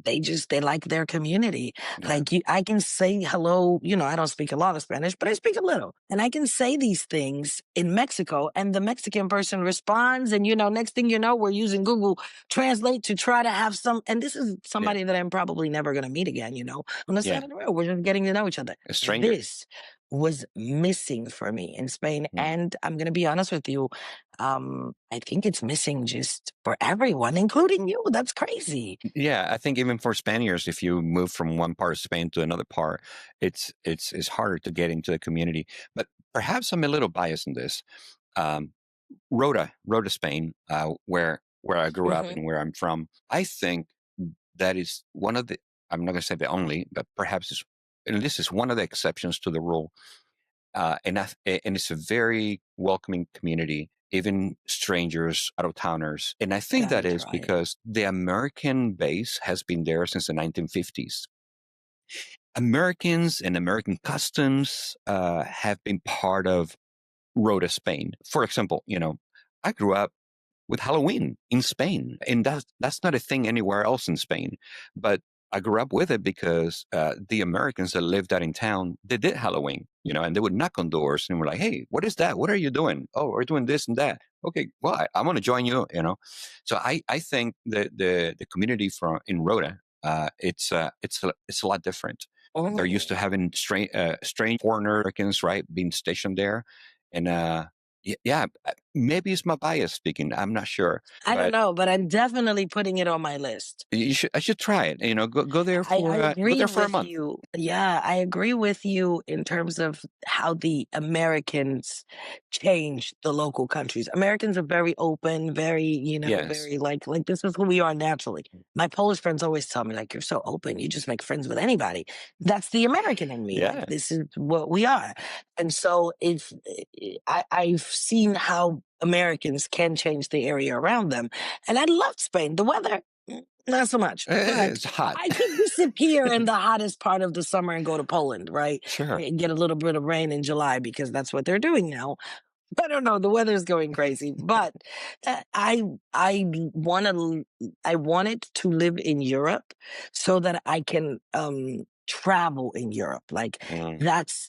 they like their community. Yeah. Like I can say hello. I don't speak a lot of Spanish, but I speak a little, and I can say these things in Mexico, and the Mexican person responds, and next thing you know, we're using Google Translate to try to have some. And this is Yeah. somebody that I'm probably never going to meet again. On the side Yeah. of the road, we're just getting to know each other. A stranger. This was missing for me in Spain, Mm. and I'm going to be honest with you. I think it's missing just for everyone, including you. That's crazy. Yeah, I think even for Spaniards, if you move from one part of Spain to another part, it's harder to get into the community. But perhaps I'm a little biased in this. Um, Rota, Spain, where I grew up Hmm. and where I'm from. I think that is one of the. I'm not going to say the only, but perhaps and this is one of the exceptions to the rule. And it's a very welcoming community, even strangers, out of towners. And I think Gotta that is try it. because the American base has been there since the 1950s. Americans and American customs have been part of Rota, Spain. For example, I grew up with Halloween in Spain, and that's not a thing anywhere else in Spain. But I grew up with it because the Americans that lived out in town, they did Halloween, and they would knock on doors and we're like, "Hey, what is that? What are you doing? Oh, we're doing this and that. Okay, well, I want to join you." So I think the community from in Rota, it's a lot different. They're used to Mm. having strange foreigner Americans, right, being stationed there, and yeah, maybe it's my bias speaking. I'm not sure, I don't but know, but I'm definitely putting it on my list. you should. I should try it. Go there I go agree there for a with month. you. Yeah, I agree with you in terms of how the Americans changed the local countries. Americans are very open, very, Yes. very like this is who we are naturally. My Polish friends always tell me, like, you're so open, you just make friends with anybody. That's the American in me. Like, Yeah. this is what we are. And so if I've seen how Americans can change the area around them. And I love Spain. The weather, not so much. But It's hot. I could disappear in the hottest part of the summer and go to Poland, right? Sure. And get a little bit of rain in July because that's what they're doing now. I don't know. The weather's going crazy, but I want to I wanted to live in Europe so that I can travel in Europe. Like Mm,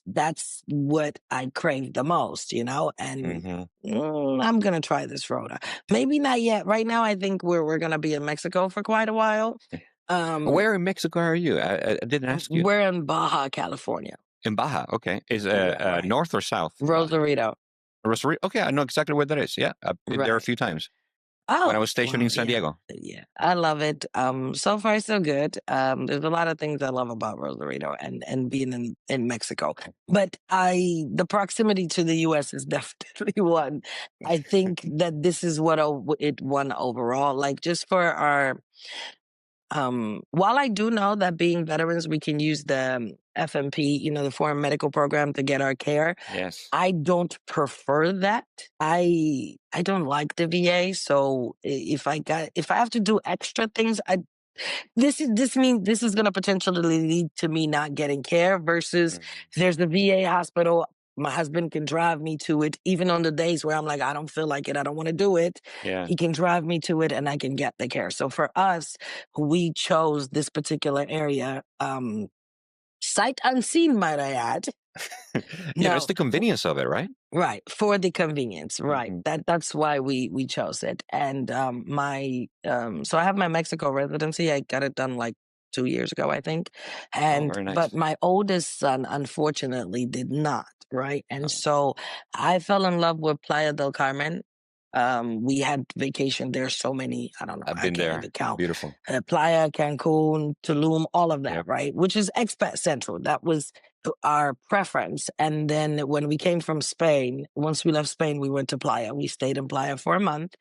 that's what I crave the most, And hmm. I'm gonna try this rota. Maybe not yet. Right now, I think we're gonna be in Mexico for quite a while. Um, Where in Mexico are you? I didn't ask you. we're in Baja, California. In Baja. Okay. Is Yeah, right. north or south? Rosarito. Rosarito. Okay, I know exactly where that is. Yeah, I've been there a Right. few times. Oh, when I was stationed well, in San Diego. yeah, I love it. So far so good. There's a lot of things I love about Rosarito and being in Mexico, but the proximity to the U.S. is definitely one. I think that this is what it won overall. Like just for our, while I do know that being veterans, we can use the FMP, the Foreign Medical Program to get our care. Yes. I don't prefer that. I don't like the VA, so if I have to do extra things, this is going to potentially lead to me not getting care versus Mhm. there's the VA hospital. My husband can drive me to it, even on the days where I'm like, I don't feel like it, I don't want to do it. Yeah. He can drive me to it and I can get the care. So for us, we chose this particular area, sight unseen, might I add. It's No, the convenience of it, right? right, for the convenience, right. Hmm. That's why we chose it. And so I have my Mexico residency. I got it done like 2 years ago, I think. Oh, And very but nice. my oldest son unfortunately did not, right? And Oh, so I fell in love with Playa del Carmen. We had vacation there so many, I don't know, I've I been can't even there. count. Beautiful. Playa, Cancun, Tulum, all of that, Yep. right? Which is expat central. That was our preference. And then when we came from Spain, once we left Spain, we went to Playa. We stayed in Playa for a month.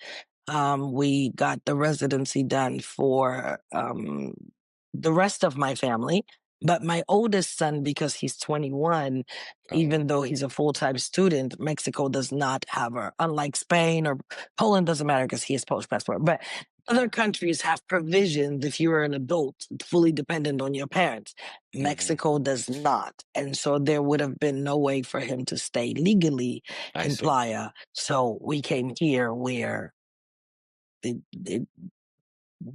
We got the residency done for the rest of my family. But my oldest son, because he's 21, Oh, even though he's a full-time student, Mexico does not have her. Unlike Spain or Poland, doesn't matter because he has Polish passport. But other yeah. countries have provisions if you are an adult, fully dependent on your parents. Hmm. Mexico does not. And so there would have been no way for him to stay legally I in see. Playa. So we came here where it,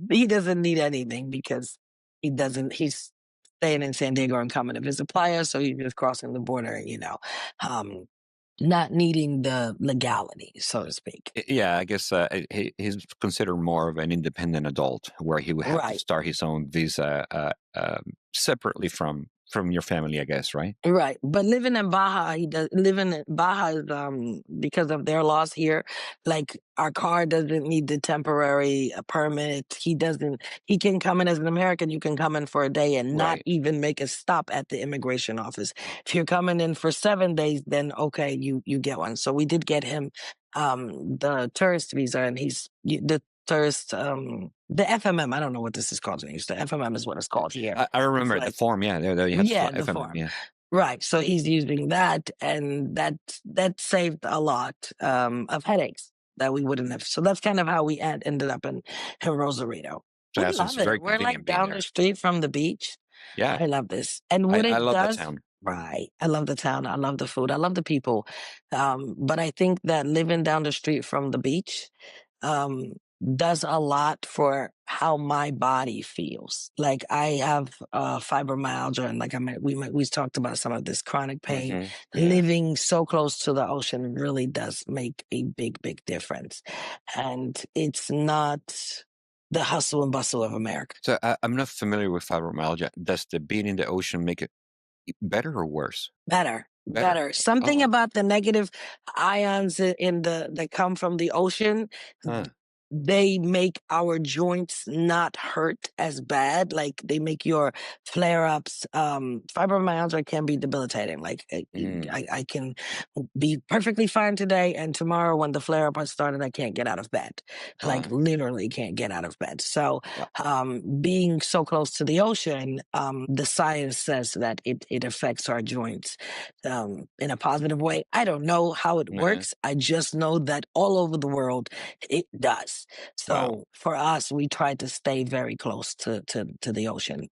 he doesn't need anything because he's staying in San Diego and coming to visit Playa. So he's just crossing the border, um, not needing the legality, so to speak. Yeah, I guess he's considered more of an independent adult, where he would have to Right. start his own visa separately from your family, I guess, right? Right. But living in Baja, he does living in Baja is because of their laws here, like our car doesn't need the temporary permit. He can come in as an American, you can come in for a day and not Right. even make a stop at the immigration office. If you're coming in for 7 days, then okay, you get one. So we did get him the tourist visa and the tourist the FMM. I don't know what this is called in English. The FMM is what it's called here. I It's remember the like, form. Yeah, there you have to fill yeah, out the FMM. form. Yeah. Right. So he's using that, and that saved a lot of headaches that we wouldn't have. So that's kind of how we ended up in Rosarito. So We yeah, so it's love it. very We're like convenient being down the there. street from the beach. Yeah, I love this. And what I it love that does, town. right. I love the town. I love the food. I love the people. But I think that living down the street from the beach um, does a lot for how my body feels. Like I have fibromyalgia, and like we talked about some of this chronic pain. Hmm. Yeah. Living so close to the ocean really does make a big difference, and it's not the hustle and bustle of America. So I'm not familiar with fibromyalgia. Does the being in the ocean make it better or worse? Better, Better. better. Something Oh. about the negative ions in the that come from the ocean, Huh. they make our joints not hurt as bad. Like they make your flare ups. Fibromyalgia can be debilitating. Like Mm. I can be perfectly fine today, and tomorrow when the flare up has started, I can't get out of bed. Like Huh. literally can't get out of bed. So Wow. being so close to the ocean, the science says that it affects our joints in a positive way. I don't know how it Uh-huh. works. I just know that all over the world it does. Wow. So for us, we try to stay very close to the ocean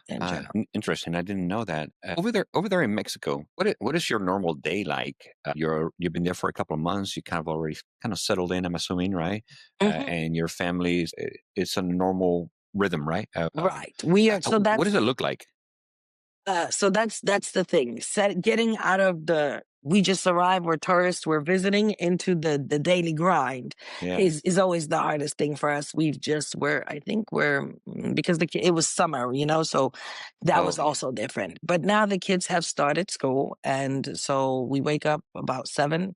in general. Interesting. I didn't know that. Over there in Mexico, what is your normal day like? You've been there for a couple of months. You kind of already kind of settled in. I'm assuming, right? Mhm. And your family it's a normal rhythm, right? Right. We are so What that's does it look like? that's the thing. Getting out of the we just arrived, we're tourists, we're visiting into the daily grind Yeah. is always the hardest thing for us. I think we're because it was summer, so that Oh was yeah. also different. But now the kids have started school, and so we wake up about 7.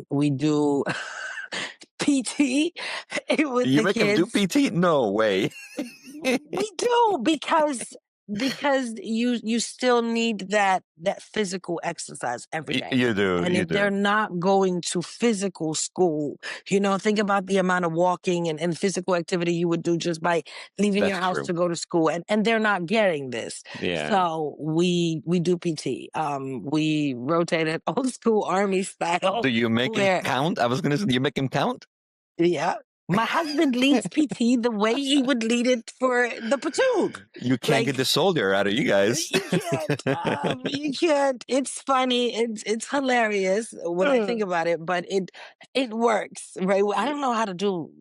We do PT with You the make them do kids. PT? No way. We do because you still need that physical exercise every day. You do. And You if they're do. not going to physical school, think about the amount of walking and physical activity you would do just by leaving your That's house true. to go to school. And they're not getting this. Yeah. So we do PT. We rotated old school army style Do you make it where count? I was going to say, do you make him count? yeah. My husband leads PT the way he would lead it for the platoon. You can't get Like the soldier out of you guys. you can't, you can't. It's funny. It's hilarious when I think about it, but it works, right? I don't know how to do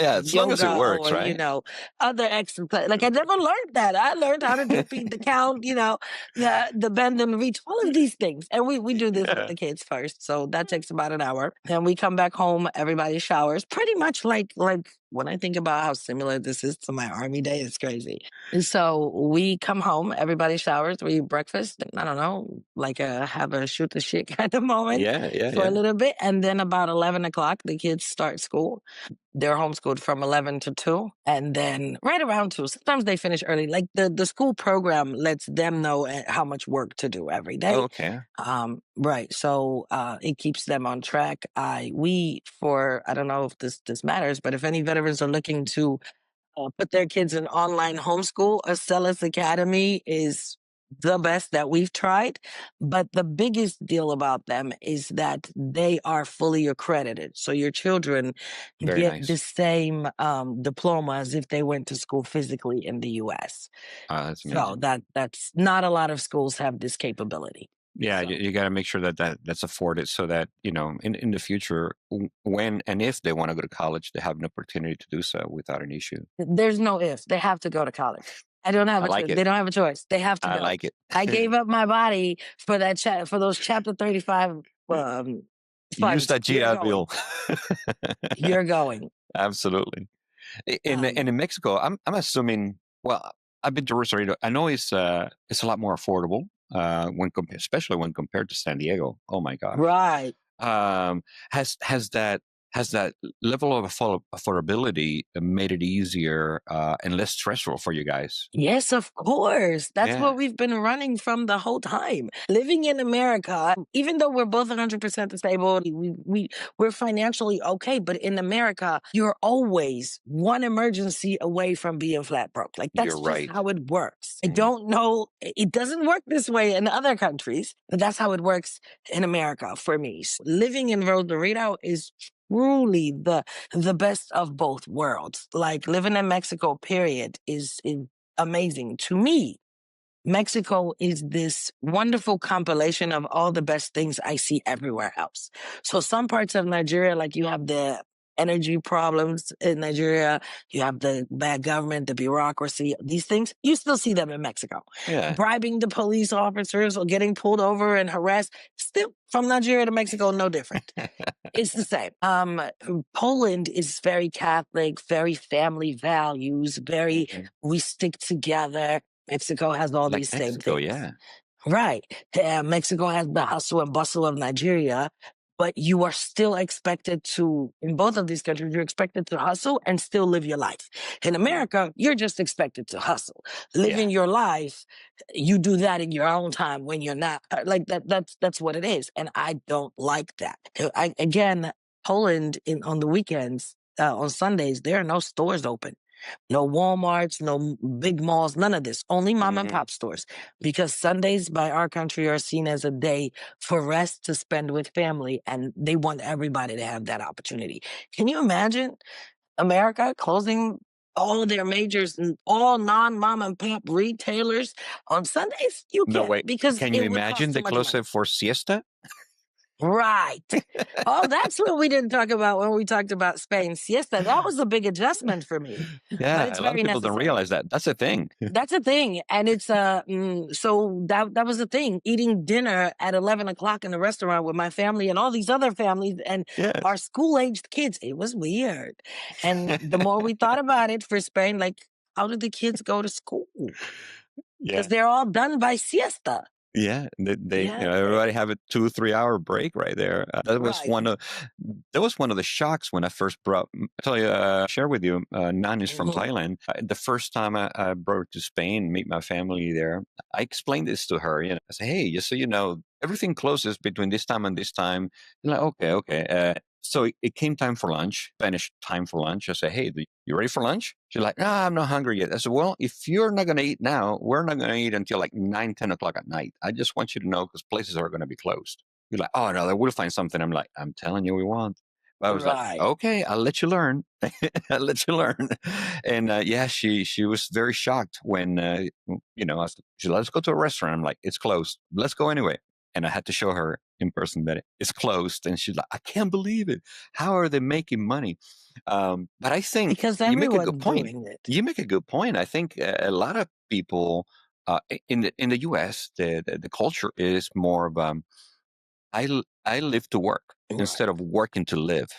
Yeah, as long as it yoga works, or right? other exercise. Like I never learned that. I learned how to do the count, the bend and reach, all of these things. And we do this with Yeah. the kids first, so that takes about an hour. And we come back home, everybody showers, pretty much like when I think about how similar this is to my army day, it's crazy. And so we come home, everybody showers, we eat breakfast, and I don't know, like have a shoot the shit kind of moment Yeah, yeah, for a yeah. little bit, and then about 11 o'clock, the kids start school. They're homeschooled from 11 to 2. And then right around 2, sometimes they finish early. Like the school program lets them know how much work to do every day. Okay. Right. So it keeps them on track. I don't know if this matters, but if any veterans are looking to put their kids in online homeschool, Astellas Academy is the best that we've tried. But the biggest deal about them is that they are fully accredited. So your children Very get nice. the same diploma as if they went to school physically in the US. That's So amazing. that's not a lot of schools have this capability. Yeah, So you got to make sure that's afforded so that, in the future, when and if they want to go to college, they have an opportunity to do so without an issue. there's no if. They have to go to college. I don't have I a choice. like it. They don't have a choice. They have to I go. like it. I gave up my body for for those Chapter 35 Use funds. that You're GI going. Bill. You're going. Absolutely. In Um, in Mexico, I'm assuming. Well, I've been to Rosarito. I know it's a lot more affordable especially when compared to San Diego. Oh my gosh. right. Um, has that level of affordability made it easier and less stressful for you guys? Yes, of course. That's Yeah, what we've been running from the whole time. Living in America, even though we're both 100% disabled, we're financially okay. But in America, you're always one emergency away from being flat broke. Like that's you're just right. how it works. I Mm. don't know. It doesn't work this way in other countries, but that's how it works in America for me. Living in Rosarito is truly the best of both worlds. Like living in Mexico, period, is amazing to me. Mexico is this wonderful compilation of all the best things I see everywhere else. So some parts of Nigeria, like you have the energy problems in Nigeria, you have the bad government, the bureaucracy, these things, you still see them in Mexico. Yeah. Bribing the police officers or getting pulled over and harassed, still from Nigeria to Mexico, no different. It's the same. Poland is very Catholic, very family values, very Mhm. we stick together. Mexico has all Like these same Mexico, things. yeah. Right. Mexico has the hustle and bustle of Nigeria, but you are still expected to, in both of these countries, you're expected to hustle and still live your life. In Mm. America, you're just expected to hustle. Yeah. Living your life, you do that in your own time when you're not like that. That's what it is. And I don't like that. Again, Poland on the weekends, on Sundays, there are no stores open. No Walmarts, no big malls, none of this. Only mom and Mhm. pop stores. Because Sundays by our country are seen as a day for rest to spend with family, and they want everybody to have that opportunity. Can you imagine America closing all of their majors and all non-mom and pop retailers on Sundays? You No, can't wait. because Can you it would imagine cost too they much close money. it for siesta? Right. Oh, that's what we didn't talk about when we talked about Spain. Siesta, that was a big adjustment for me, but Yeah, it's a lot of very people don't necessary. realize that. That's a thing. That's a thing, and it's so that was the thing. Eating dinner at 11 o'clock in the restaurant with my family and all these other families and our Yes. school-aged kids. It was weird, and the more we thought about it for Spain, like how did the kids go to school? Because Yeah. they're all done by siesta. Yeah, they Yeah, everybody have a 2 3 hour break right there. right. That was one of the shocks when I first brought. I tell you, share with you, Nan is from Mhm. Thailand. The first time I brought her to Spain, meet my family there, I explained this to her. I say, hey, just so you know, everything closes between this time and this time. And like, okay, okay. So it came time for lunch, Spanish time for lunch. I said, hey, you ready for lunch? She's like, no, I'm not hungry yet. I said, well, if you're not going to eat now, we're not going to eat until like 9 10 o'clock at night. I just want you to know because places are going to be closed. You're like, oh, no, we'll find something. I'm like, I'm telling you, we won't. But I was like, Right. okay, I'll let you learn. I'll let you learn. And yeah, she was very shocked when, I said, let's go to a restaurant. I'm like, it's closed. Let's go anyway. And I had to show her in person that it's closed. And she's like, I can't believe it. How are they making money? But I think Because you make a good everyone's point. doing it. You make a good point. I think a lot of people in the U.S. The culture is more of I live to work instead Right. of working to live.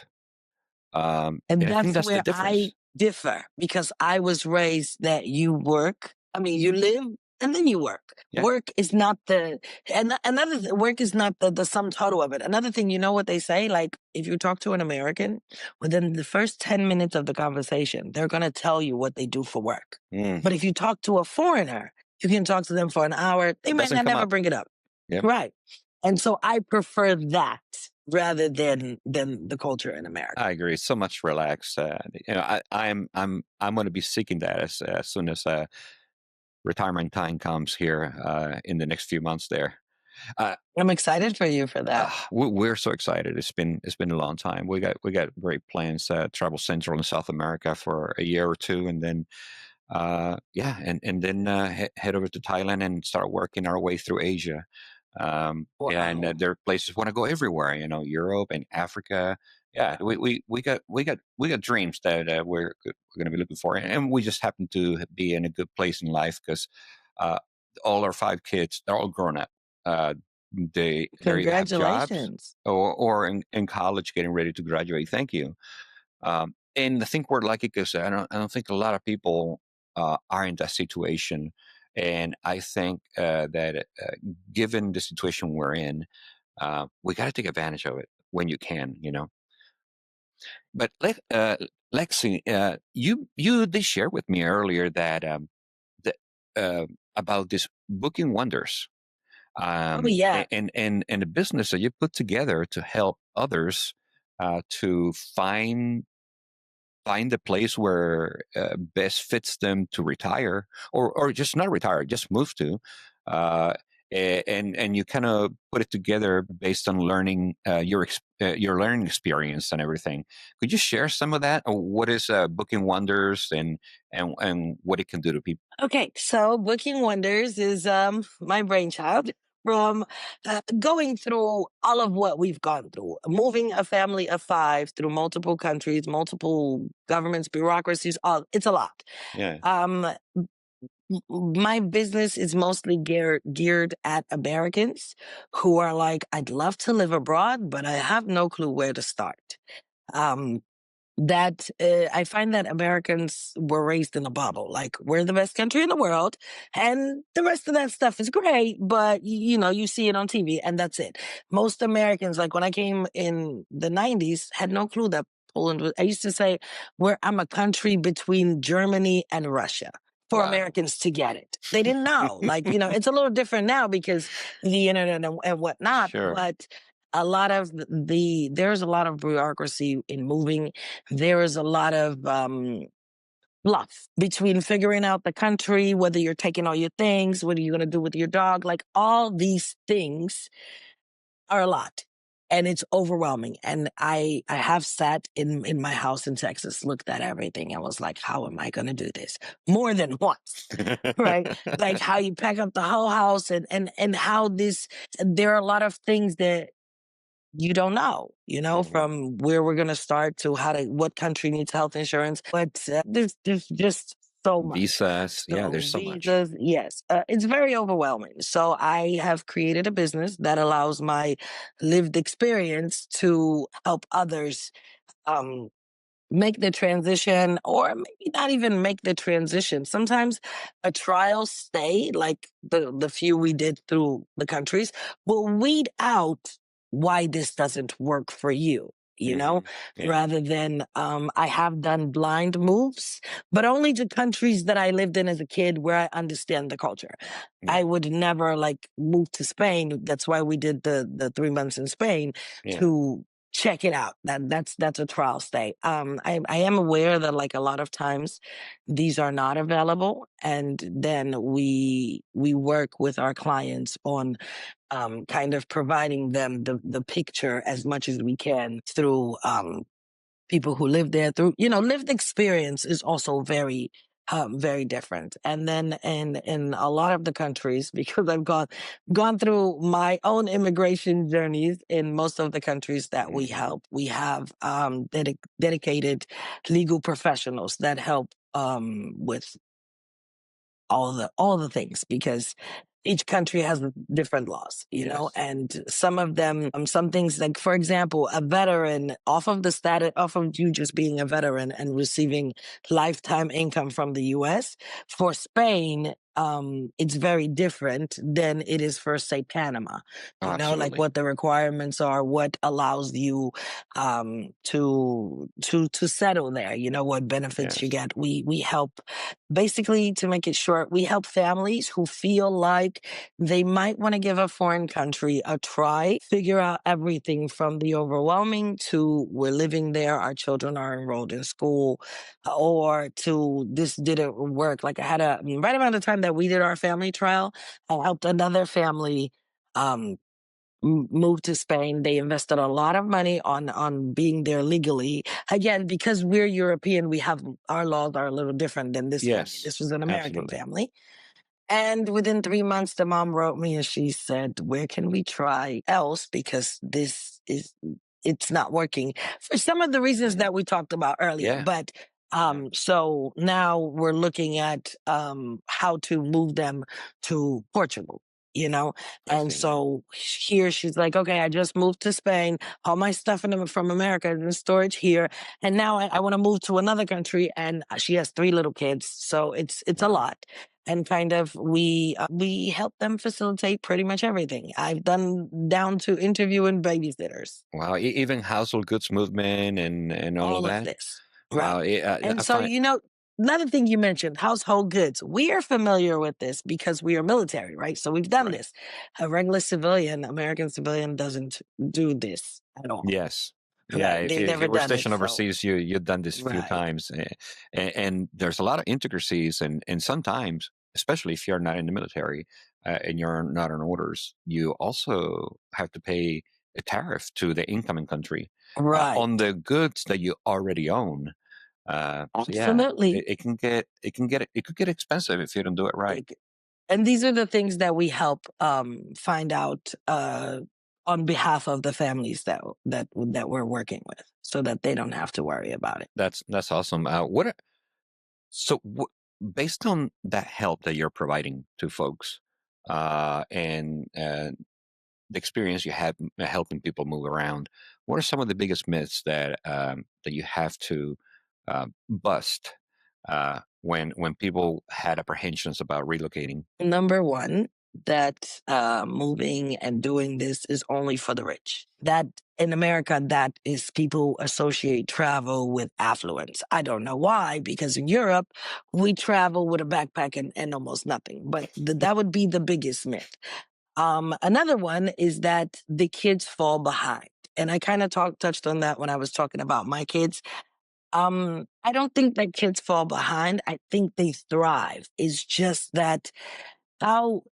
And And I think that's that's the where I difference. differ because I was raised that you work. I mean, you live and then you work. Yeah. Work is not work is not the sum total of it. Another thing, you know what they say? Like, if you talk to an American, within the first 10 minutes of the conversation, they're going to tell you what they do for work. Mm, But if you talk to a foreigner, you can talk to them for an hour. They it might doesn't not come never up. bring it up. Yeah. Right. And so I prefer that rather than the culture in America. I agree. So much relaxed. I'm going to be seeking that as soon as retirement time comes here in the next few months. There, uh, I'm excited for you for that. we're so excited. It's been a long time. We got great plans. Travel Central and South America for a year or two, and then yeah, and then head over to Thailand and start working our way through Asia. Yeah, and Wow. there are places want to go everywhere. Europe and Africa. Yeah, we got dreams that we're going to be looking for, and we just happen to be in a good place in life because uh, all our 5 kids they're all grown up. They either have jobs Congratulations. or in college getting ready to graduate. Thank you. And I think we're lucky because I don't think a lot of people are in that situation. And I think that given the situation we're in, we got to take advantage of it when you can. But Lexi, you did share with me earlier that uh, about this booking wonders Oh, yeah. and the business that you put together to help others to find the place where best fits them to retire or just not retire, just move to. Uh, and you kind of put it together based on learning your learning experience and everything. Could you share some of that? Or what is Booking Wonders and what it can do to people? Okay, so Booking Wonders is my brainchild from going through all of what we've gone through, moving a family of 5 through multiple countries, multiple governments, bureaucracies. All it's a lot. Yeah. Um, my business is mostly geared at Americans who are like, I'd love to live abroad, but I have no clue where to start. Um, that I find that Americans were raised in a bubble. Like, we're the best country in the world, and the rest of that stuff is great, but you see it on TV, and that's it. Most Americans, like when I came in the '90s, had no clue that Poland was. I used to say, I'm a country between Germany and Russia. For Wow. Americans to get it, they didn't know. Like, it's a little different now because the internet and whatnot. Sure. But a lot of there's a lot of bureaucracy in moving. There is a lot of fluff between figuring out the country, whether you're taking all your things, what are you going to do with your dog? Like, all these things are a lot. And it's overwhelming. And I have sat in my house in Texas, looked at everything and was like, how am I going to do this? More than once, right? Like, how you pack up the whole house and how there are a lot of things that you don't know, Mhm. from where we're going to start to what country needs health insurance. But there's just so much. Visas. Yeah, there's So so much. visas, yes, it's very overwhelming. So I have created a business that allows my lived experience to help others um, make the transition, or maybe not even make the transition. Sometimes a trial stay, like the few we did through the countries, will weed out why this doesn't work for you. Yeah. Rather than I have done blind moves, but only to countries that I lived in as a kid where I understand the culture. Yeah. I would never like move to Spain. That's why we did the 3 months in Spain Yeah. to check it out. That's a trial stay. I am aware that like a lot of times these are not available, and then we work with our clients on kind of providing them the picture as much as we can through people who live there. Through lived experience is also very different. And then in a lot of the countries, because I've gone through my own immigration journeys in most of the countries that we Hmm. help, we have dedicated legal professionals that help with all the things, because each country has different laws, Yes. and some of them, some things, like for example, a veteran, off of the status, off of you just being a veteran and receiving lifetime income from the US, for Spain, it's very different than it is for, say, Panama. Oh, Like absolutely. what the requirements are, what allows you to settle there, what benefits you Yes. get. We help. Basically, to make it short, we help families who feel like they might want to give a foreign country a try, figure out everything from the overwhelming to we're living there, our children are enrolled in school, or to this didn't work. Like I had right around the time that we did our family trial, I helped another family um, moved to Spain. They invested a lot of money on being there legally. Again, because we're European, we have our laws are a little different than this family. Yes. This was an American Absolutely. family. And within 3 months, the mom wrote me and she said, "Where can we try else? Because it's not working for some of the reasons Hmm. that we talked about earlier." Yeah. But Yeah. so now we're looking at how to move them to Portugal, you know? I And see. Yeah. so here she's like, "Okay, I just moved to Spain. All my stuff from America is in storage here. And now I want to move to another country." And she has 3 little kids. So it's a Wow. lot, and kind of we help them facilitate pretty much everything. I've done down to interviewing babysitters, Wow. Even household goods movement and all of all of that. this, Wow. right? And I so find. another thing you mentioned, household goods. We are familiar with this because we are military, right? So we've done Right. this. A regular civilian, American civilian, doesn't do this at all, Yes. Yeah. right? They've If you never were done it. stationed So overseas, you've done this a few right, times, and there's a lot of intricacies, and sometimes, especially if you're not in the military and you're not on orders, you also have to pay a tariff to the incoming country right, on the goods that you already own. So yeah, absolutely. it could get expensive if you don't do it right. And these are the things that we help find out on behalf of the families that we're working with, so that they don't have to worry about it. That's awesome. So based on that help that you're providing to folks, and the experience you had helping people move around, what are some of the biggest myths that you have to bust when people had apprehensions about relocating? Number one, that moving and doing this is only for the rich. That in America, that is, people associate travel with affluence. I don't know why, because in Europe, we travel with a backpack and almost nothing. But that would be the biggest myth. Another one is that the kids fall behind. And I kind of touched on that when I was talking about my kids. I don't think that kids fall behind. I think they thrive. It's just that how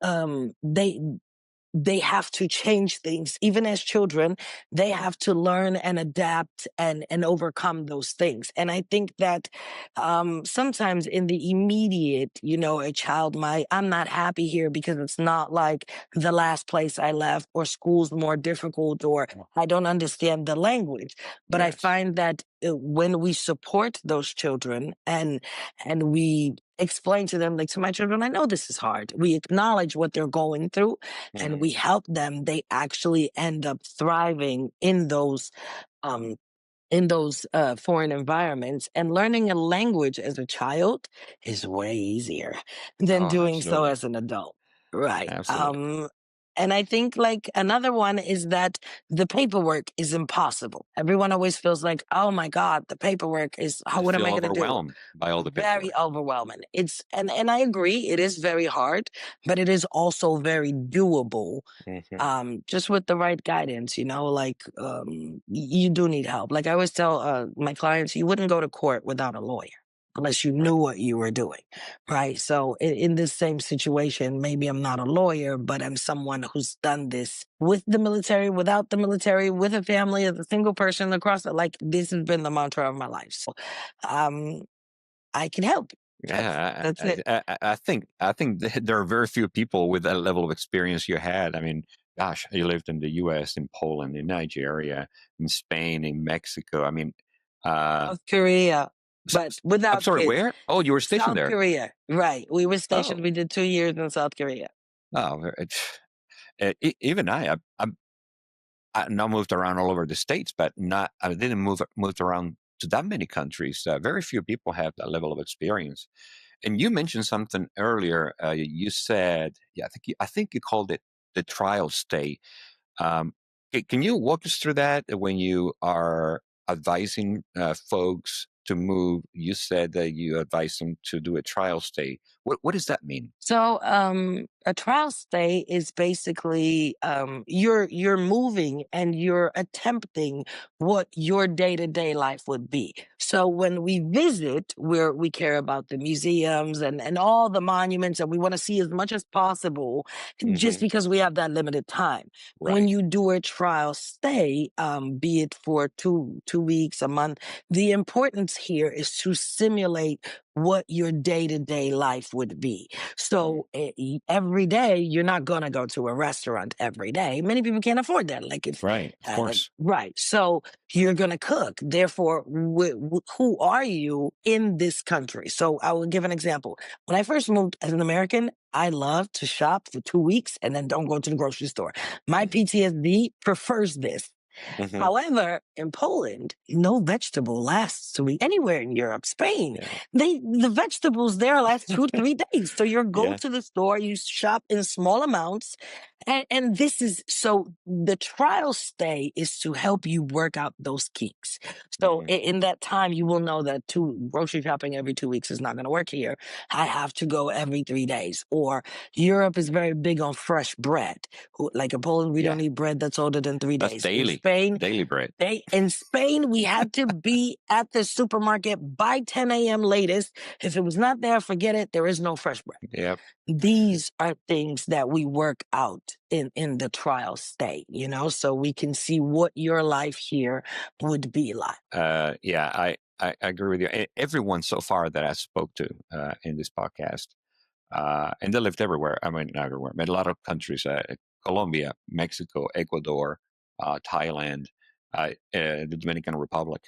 they have to change things. Even as children, they Yeah. have to learn and adapt and overcome those things. And I think that sometimes in the immediate, a child might, I'm not happy here because it's not like the last place I left, or school's more difficult, or I don't understand the language. But I Yes. find that when we support those children and we explain to them, like to my children, I know this is hard. We acknowledge what they're going through and Hmm. we help them. They actually end up thriving um in those foreign environments. And learning a language as a child is way easier than Oh, doing so absolutely. as an adult. Right. Absolutely. And I think like another one is that the paperwork is impossible. Everyone always feels like, oh my God, the paperwork is, how, I what am I feel going to do? overwhelmed by all the Very paperwork. overwhelming. And I agree, it is very hard, but it is also very doable. Hmm. Just with the right guidance, like you do need help. Like I always tell my clients, you wouldn't go to court without a lawyer unless you Right. knew what you were doing, right? So in this same situation, maybe I'm not a lawyer, but I'm someone who's done this with the military, without the military, with a family, as a single person across it. Like this has been the mantra of my life. So um, I can help. Yeah, That's it. I think there are very few people with that level of experience you had. I mean, gosh, you lived in the U.S., in Poland, in Nigeria, in Spain, in Mexico. I mean, uh, South Korea, but I'm without sorry, kids. where? Oh, you were stationed South there. Korea, right. We were stationed, Oh, we did 2 years in South Korea. oh, even I now moved around all over the states, but not. I didn't moved around to that many countries. Very few people have that level of experience. And you mentioned something earlier. You said, yeah, I think you called it the trial stay. Um, can you walk us through that when you are advising folks to move? You said that you advise them to do a trial stay. What does that mean? So, a trial stay is basically you're moving and you're attempting what your day to day life would be. So when we visit, we care about the museums and all the monuments, and we want to see as much as possible, just Hmm. because we have that limited time. When Right. you do a trial stay, be it for two weeks, a month, the importance here is to simulate what your day to day life would be. Mm. So every day, you're not going to go to a restaurant every day. Many people can't afford that. Like if, Right. Of course. right. So you're going to cook. Therefore, who are you in this country? So I will give an example. When I first moved as an American, I love to shop for 2 weeks and then don't go to the grocery store. My PTSD prefers this. Hmm. However, in Poland, no vegetable lasts a week. Anywhere in Europe, Spain, Yeah. the vegetables there last 2 to 3 days. So you go Yeah. to the store, you shop in small amounts, and this is so the trial stay is to help you work out those kinks. So Hmm. in that time, you will know that grocery shopping every 2 weeks is not going to work here. I have to go every 3 days. Or Europe is very big on fresh bread. Like in Poland, we don't Yeah. eat bread that's older than three That's days. In daily, Spain, daily bread. in Spain, we had to be at the supermarket by 10 a.m. latest. If it was not there, forget it. There is no fresh bread. Yep. These are things that we work out in the trial state, so we can see what your life here would be like. Yeah, I agree with you. Everyone so far that I spoke to in this podcast, and they lived everywhere. I mean, not everywhere, but a lot of countries: Colombia, Mexico, Ecuador, Thailand, the Dominican Republic.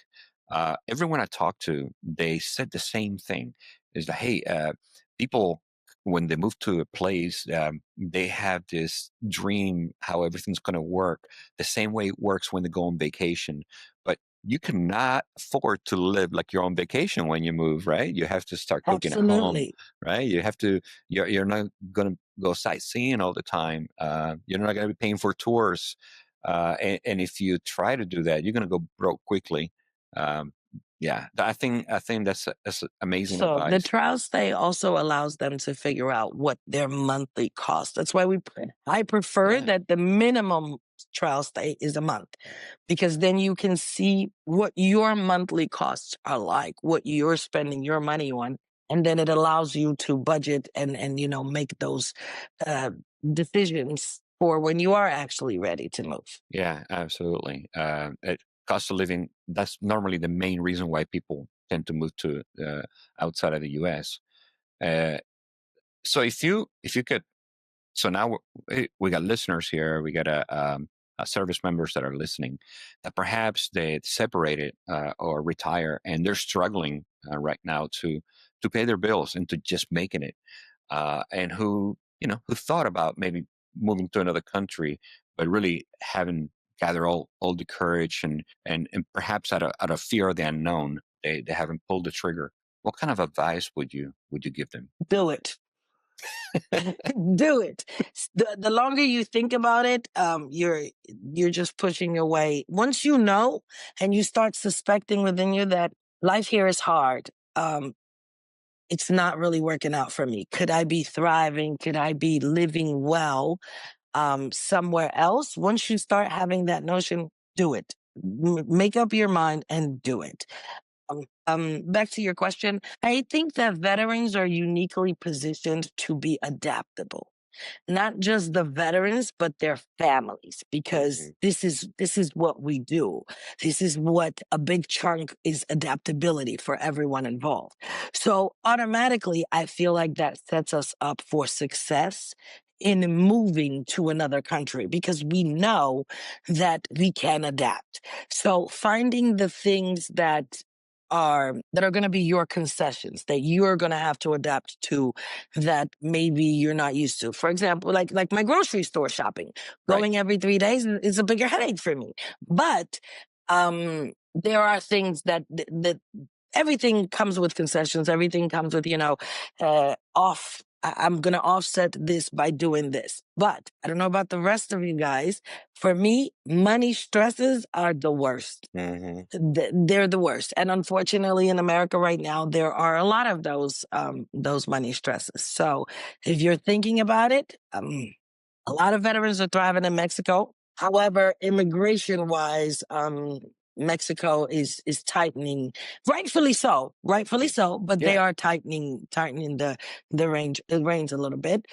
Everyone I talked to, they said the same thing: is that hey, people when they move to a place, they have this dream how everything's going to work the same way it works when they go on vacation, but you cannot afford to live like you're on vacation when you move, right? You have to start cooking at home, Absolutely. right? You have to. You're not going to go sightseeing all the time. You're not going to be paying for tours, and if you try to do that, you're going to go broke quickly. Um, yeah, I think that's amazing So the advice. trial stay also allows them to figure out what their monthly cost. That's why I prefer Yeah, that the minimum trial stay is a month, because then you can see what your monthly costs are like, what you're spending your money on, and then it allows you to budget and make those uh, decisions for when you are actually ready to move. yeah, absolutely. Cost of living, that's normally the main reason why people tend to move to outside of the U.S. Uh, so if you could, so now we got listeners here, we got service members that are listening, that perhaps they separated or retire and they're struggling right now to pay their bills and to just making it, and who thought about maybe moving to another country, but really haven't gather all the courage and perhaps out of fear of the unknown, they haven't pulled the trigger. What kind of advice would you give them? Do it. Do it. The longer you think about it, you're just pushing your way. Once you know and you start suspecting within you that life here is hard, it's not really working out for me. Could I be thriving? Could I be living well somewhere else? Once you start having that notion, do it. Make up your mind and do it. Back to your question, I think that veterans are uniquely positioned to be adaptable. Not just the veterans, but their families, because Mhm. this is what we do. This is what a big chunk is adaptability for everyone involved. So automatically, I feel like that sets us up for success in moving to another country because we know that we can adapt. So finding the things that are going to be your concessions that you're going to have to adapt to that maybe you're not used to. For example, like my grocery store shopping, Right. going every 3 days is a bigger headache for me. But there are things that everything comes with concessions. Everything comes with off. I'm going to offset this by doing this. But I don't know about the rest of you guys. For me, money stresses are the worst. Hmm. They're the worst. And unfortunately, in America right now, there are a lot of those money stresses. So if you're thinking about it, a lot of veterans are thriving in Mexico. However, immigration wise, Mexico is tightening, rightfully so, but they Yeah. are tightening the reins a little bit.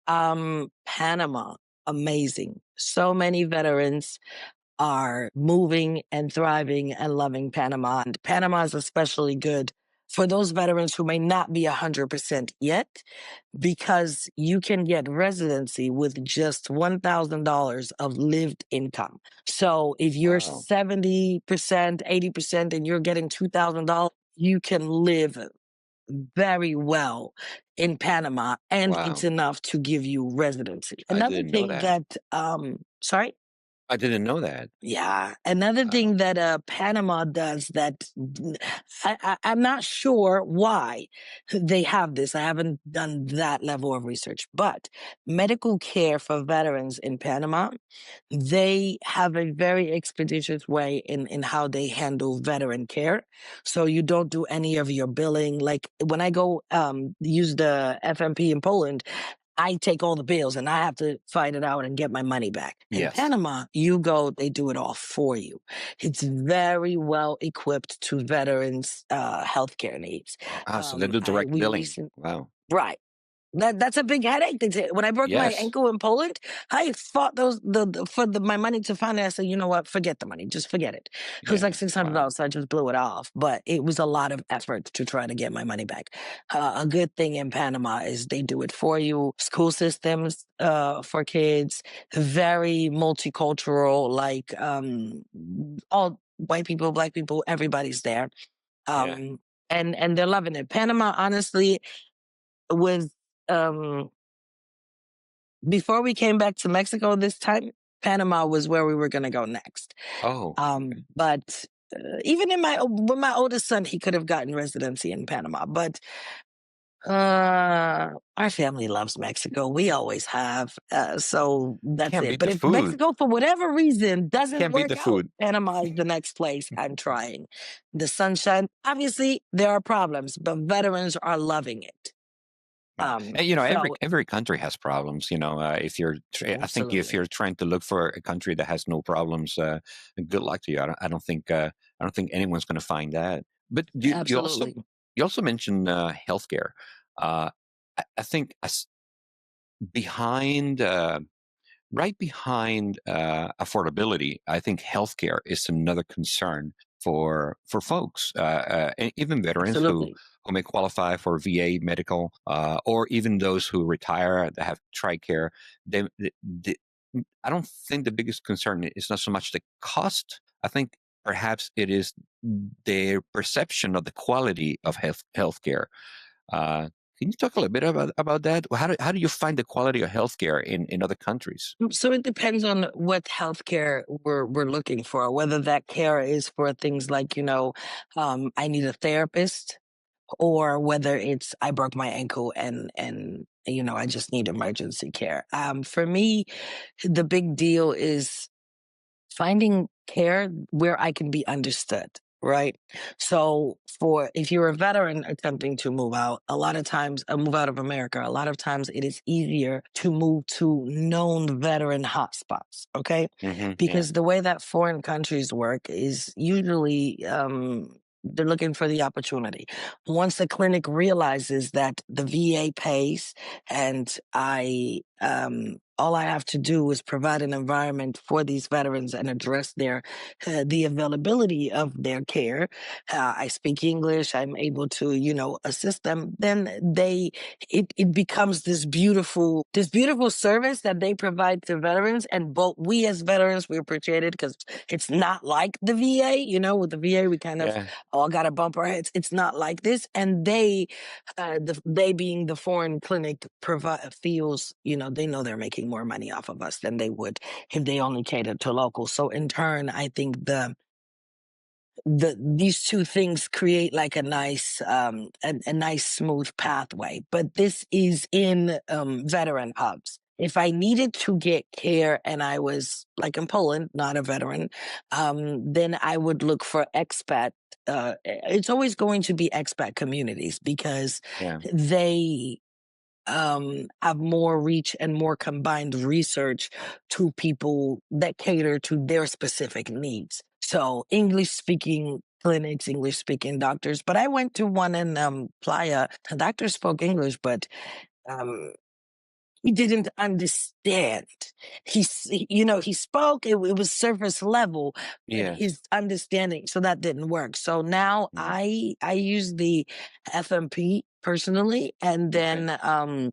Panama, amazing. So many veterans are moving and thriving and loving Panama. And Panama is especially good for those veterans who may not be 100% yet, because you can get residency with just $1,000 of lived income. So if you're Wow. 70%, 80%, and you're getting $2,000, you can live very well in Panama, and it's Wow. enough to give you residency. I Another didn't know thing that. that, sorry? I didn't know that. Yeah. Another Wow. thing that Panama does that I'm not sure why they have this. I haven't done that level of research, but medical care for veterans in Panama, they have a very expeditious way in how they handle veteran care. So you don't do any of your billing. Like when I go use the FMP in Poland, I take all the bills and I have to find it out and get my money back. In Yes. Panama, you go, they do it all for you. It's very well equipped to veterans' healthcare needs. Ah, so they do I direct we billing. recent Wow. right. That's a big headache. When I broke my Yes. ankle in Poland, I fought my money to find it. I said, you know what? Forget the money. Just forget it. It was like Yeah. Wow. $600, so I just blew it off. But it was a lot of effort to try to get my money back. A good thing in Panama is they do it for you. School systems for kids, very multicultural. Like all white people, black people, everybody's there. Yeah. Um, and they're loving it. Panama, honestly, was um before we came back to Mexico this time, Panama was where we were going to go next. Oh. Okay. But even with my oldest son, he could have gotten residency in Panama. But our family loves Mexico. We always have. So that's Can't it. beat But the if food. Mexico, for whatever reason, doesn't Can't beat work the out, food. Panama is the next place I'm trying. The sunshine, obviously, there are problems, but veterans are loving it. Wow. And every So every country has problems. If I think if absolutely, you're trying to look for a country that has no problems, good luck to you. I don't think anyone's going to find that. But you also absolutely. mentioned healthcare. I think behind right behind affordability, I think healthcare is another concern for folks, and even veterans Absolutely. who may qualify for VA medical, or even those who retire that have TRICARE. They, I don't think the biggest concern is not so much the cost. I think perhaps it is their perception of the quality of healthcare. Can you talk a little bit about that? How do you find the quality of healthcare in other countries? So it depends on what healthcare we're looking for, whether that care is for things like, I need a therapist, or whether it's I broke my ankle and I just need emergency care. For me, the big deal is finding care where I can be understood, right? So for if you're a veteran attempting to move out, a lot of times move out of America, a lot of times it is easier to move to known veteran hotspots, okay? Yeah. Because the way that foreign countries work is usually they're looking for the opportunity. Once the clinic realizes that the VA pays and I all I have to do is provide an environment for these veterans and address the availability of their care. I speak English. I'm able to, assist them. Then it becomes this beautiful service that they provide to veterans. And both we as veterans, we appreciate it because it's not like the VA, with the VA, we kind of Yeah. all got to bump our heads. It's not like this. And they being the foreign clinic feels, they know they're making more money off of us than they would if they only catered to locals. So in turn, I think these two things create like a nice a nice smooth pathway. But this is in veteran hubs. If I needed to get care and I was like in Poland, not a veteran, then I would look for expat. It's always going to be expat communities because Yeah. they have more reach and more combined research to people that cater to their specific needs. So English speaking clinics, English speaking doctors. But I went to one in Playa. The doctor spoke English, but um, he didn't understand. He spoke, it was surface level, but Yes. his understanding, so that didn't work. So now Mm. I use the FMP personally, and Okay. then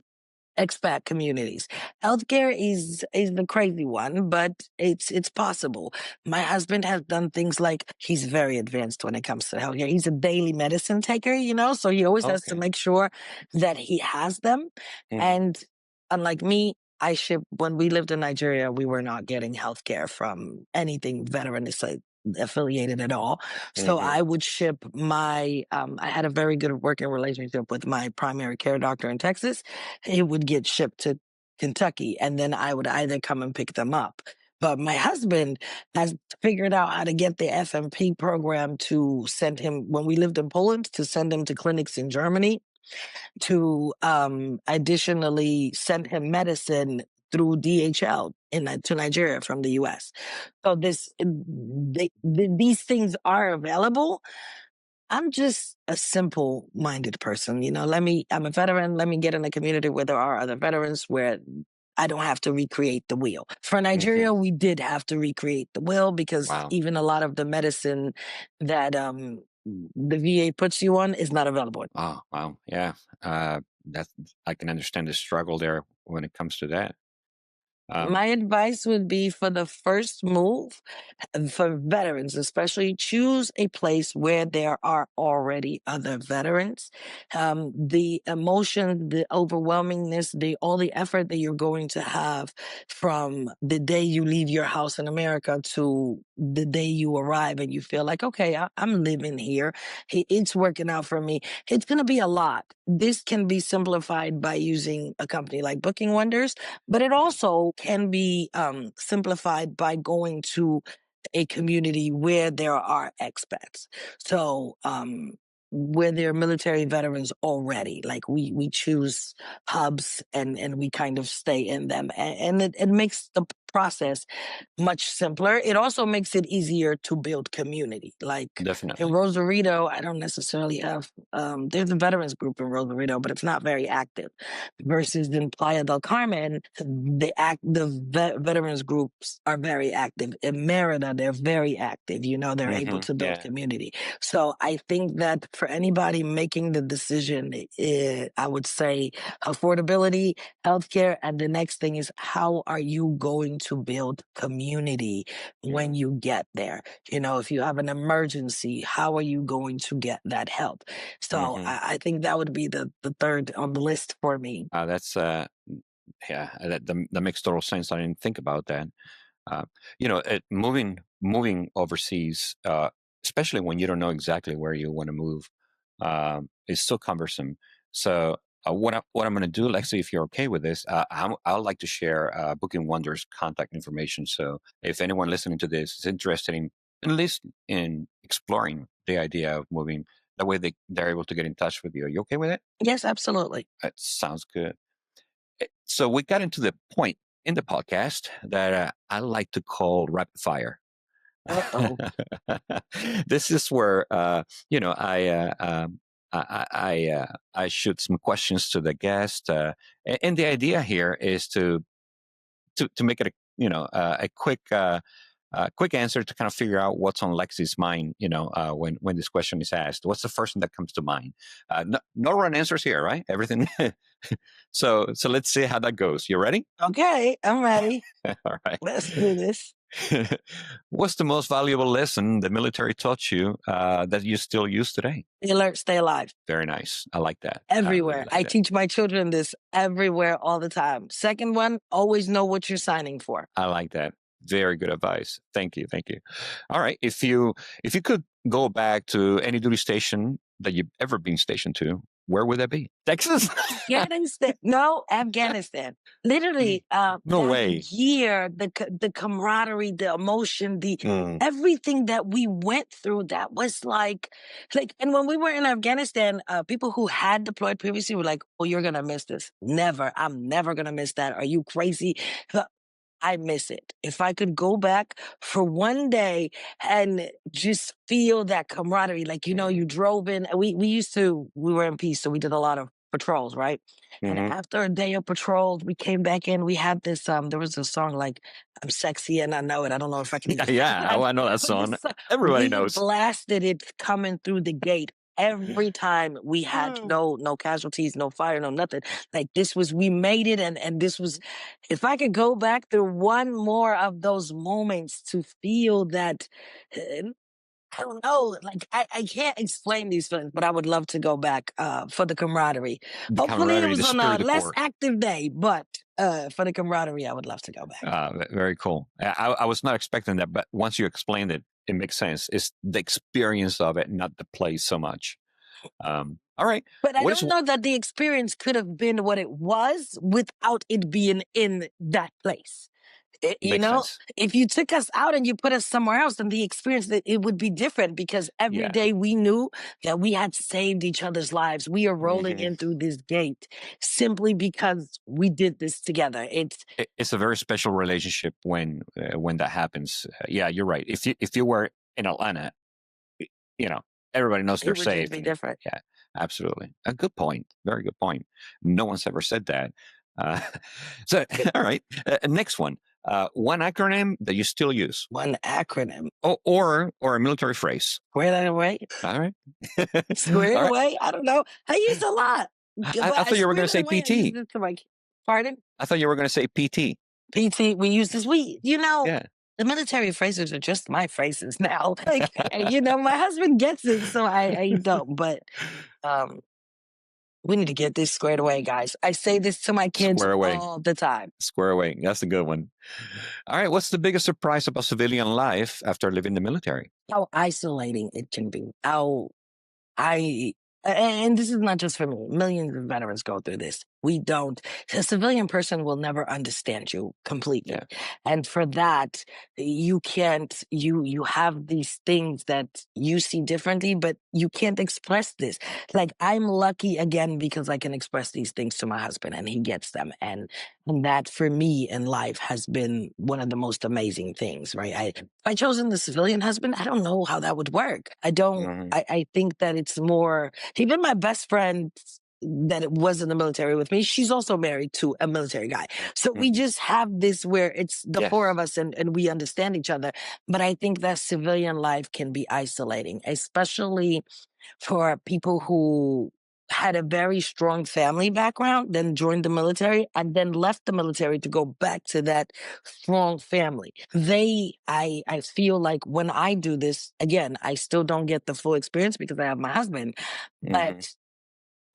expat communities. Healthcare is the crazy one, but it's possible. My husband has done things like he's very advanced when it comes to healthcare. He's a daily medicine taker, so he always has to Okay. make sure that he has them. Mhm. And unlike me, when we lived in Nigeria, we were not getting healthcare from anything veteran affiliated at all. So Mhm. I would ship I had a very good working relationship with my primary care doctor in Texas. It would get shipped to Kentucky, and then I would either come and pick them up. But my husband has figured out how to get the FMP program to send him, when we lived in Poland, to send him to clinics in Germany, to additionally send him medicine through DHL to Nigeria from the US. So these things are available. I'm just a simple minded person. I'm a veteran. Let me get in a community where there are other veterans where I don't have to recreate the wheel. For Mhm. Nigeria, we did have to recreate the wheel because Wow. even a lot of the medicine that the VA puts you on is not available. Oh, wow. Yeah. Uh, that's I can understand the struggle there when it comes to that. Um, My advice would be for the first move, for veterans especially, choose a place where there are already other veterans. The emotion, the overwhelmingness, all the effort that you're going to have from the day you leave your house in America to the day you arrive and you feel like, okay, I'm living here. It's working out for me. It's going to be a lot. This can be simplified by using a company like Booking Wonders, but it also can be simplified by going to a community where there are expats. So, where there are military veterans already, like we choose hubs and we kind of stay in them, and it makes the process much simpler. It also makes it easier to build community. Like in Definitely. Rosarito, I don't necessarily have, there's a veterans group in Rosarito, but it's not very active. Versus in Playa del Carmen, the veterans groups are very active. In Merida, they're very active. They're able to build Yeah. community. So I think that for anybody making the decision, I would say affordability, healthcare, and the next thing is how are you going to build community when you get there? If you have an emergency, how are you going to get that help? So Hmm. I think that would be the third on the list for me. That's yeah, that makes total sense. I didn't think about that. Uh, moving overseas, especially when you don't know exactly where you want to move, is so cumbersome. So what I'm going to do, Lexi, if you're okay with this, I'd like to share Booking Wonders contact information. So if anyone listening to this is interested in at least in exploring the idea of moving, that way they're able to get in touch with you. Are you okay with it? Yes, absolutely. That sounds good. So we got into the point in the podcast that I like to call rapid fire. Uh-oh. This is where I shoot some questions to the guest, and the idea here is to make it a quick answer to kind of figure out what's on Lexi's mind. When this question is asked, what's the first thing that comes to mind? No wrong answers here, right? Everything. So let's see how that goes. You ready? Okay, I'm ready. All right. Let's do this. What's the most valuable lesson the military taught you that you still use today? Stay alert, stay alive. Very nice. I like that. Everywhere. I I like that. teach my children this everywhere, all the time. Second one, always know what you're signing for. I like that. Very good advice. Thank you. Thank you. All right. If you could go back to any duty station that you've ever been stationed to, where would that be? Texas? Afghanistan. No, Afghanistan. Literally, No that way. year, the camaraderie, the emotion, the Mm. everything that we went through, that was like, and when we were in Afghanistan, people who had deployed previously were like, "Oh, you're gonna miss this." Never. I'm never gonna miss that. Are you crazy? I miss it. If I could go back for one day and just feel that camaraderie, you drove in. We were in peace, so we did a lot of patrols, right? And Mhm. after a day of patrols, we came back in. We had this. There was a song like "I'm Sexy and I Know It." I don't know if I can even sing Yeah, that, I know that but song. Everybody we knows. blasted it coming through the gate. Every time we had no casualties, no fire, no nothing. Like we made it, and this was, if I could go back through one more of those moments to feel that, I don't know, I can't explain these feelings, but I would love to go back for the camaraderie. The Hopefully it camaraderie, the was on a spirit de less corps. active day, but for the camaraderie, I would love to go back. Very cool. I was not expecting that, but once you explained it, it makes sense. It's the experience of it, not the place so much. All right. But I What is don't know that the experience could have been what it was without it being in that place. makes sense? If you took us out and you put us somewhere else, then the experience that it would be different, because every Yeah. day we knew that we had saved each other's lives. We are rolling Mhm. in through this gate simply because we did this together. It's a very special relationship when that happens. Yeah, you're right. If you were in Atlanta, y- you know, everybody knows they're It would just safe. be different. Yeah, absolutely. A good point. Very good point. No one's ever said that. Uh, so, all right. Next one. One acronym that you still use, One acronym. or a military phrase. Square that away. All right. Square it All right. away. I don't know. I use a lot. I thought you were going to say I use PT. it to pardon? I thought you were going to say PT. PT, we use this. Yeah. The military phrases are just my phrases now. My husband gets it, so I don't. But um, we need to get this squared away, guys. I say this to my kids Square away. all the time. Square away. That's a good one. All right. What's the biggest surprise about civilian life after leaving the military? How isolating it can be. I and this is not just for me. Millions of veterans go through this. We don't. A civilian person will never understand you completely. Yeah. And for that, you can't, you have these things that you see differently, but you can't express this. Like, I'm lucky again because I can express these things to my husband and he gets them. And that for me in life has been one of the most amazing things, right? If I chosen the civilian husband, I don't know how that would work. I don't, Mhm. I think that it's more, even my best friend that it was in the military with me, she's also married to a military guy. So we Mhm. just have this where it's the four Yes. of us and we understand each other. But I think that civilian life can be isolating, especially for people who had a very strong family background, then joined the military, and then left the military to go back to that strong family. I feel like when I do this, again, I still don't get the full experience because I have my husband, Hmm. but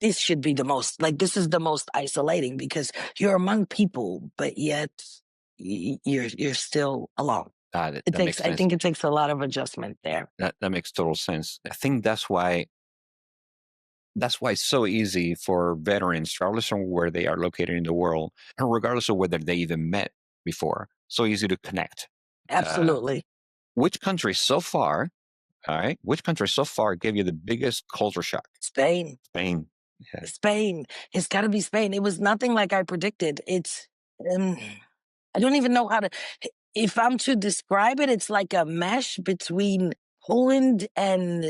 this should be the most, like, this is the most isolating because you're among people, but yet you're still alone. That makes I sense. think it takes a lot of adjustment there. That makes total sense. I think that's why it's so easy for veterans, regardless of where they are located in the world, and regardless of whether they even met before. So easy to connect. Uh, Absolutely. which country so far, all right, which country so far gave you the biggest culture shock? Spain. Spain. Yeah. Spain. It's got to be Spain. It was nothing like I predicted. Um, I don't even know how to, if I'm to describe it, it's like a mesh between Poland and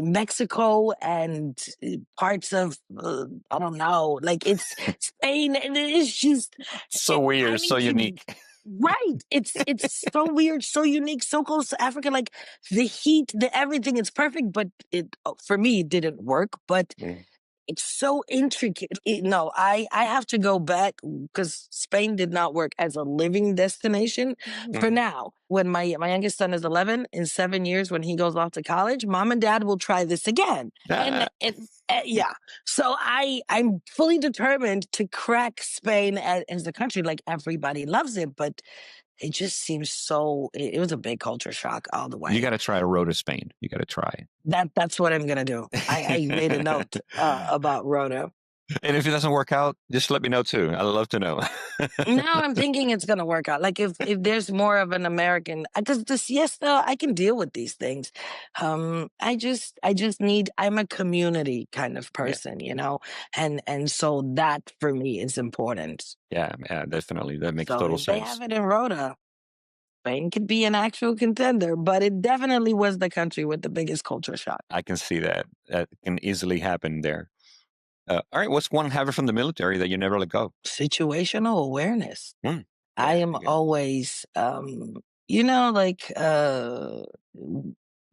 Mexico and parts of, I don't know, like it's Spain. And it's just, So weird, I so need to, unique. right. It's so weird, so unique, so close to Africa. Like the heat, the everything, it's perfect, but for me, it didn't work. But Mm. it's so intricate. No, I have to go back because Spain did not work as a living destination for Mhm. now. When my youngest son is 11, in 7 years, when he goes off to college, mom and dad will try this again. Ah, Yeah. So I'm fully determined to crack Spain as a country. Like everybody loves it, but it just seems so. It was a big culture shock all the you way. got to try a road to Spain. You got to try. That's what I'm gonna do. I made a note about Rhoda. And if it doesn't work out, just let me know too. I'd love to know. Now I'm thinking it's gonna work out. Like if there's more of an American, because the siesta, I can deal with these things. I just need. I'm a community kind of Yeah, person, and so that for me is important. yeah, yeah, definitely. That makes So total if they sense. have it in Rhoda, Spain could be an actual contender, but it definitely was the country with the biggest culture shock. I can see that. That can easily happen there. All right, what's one habit from the military that you never let go? Situational awareness. Mm, I yeah, am you got always, like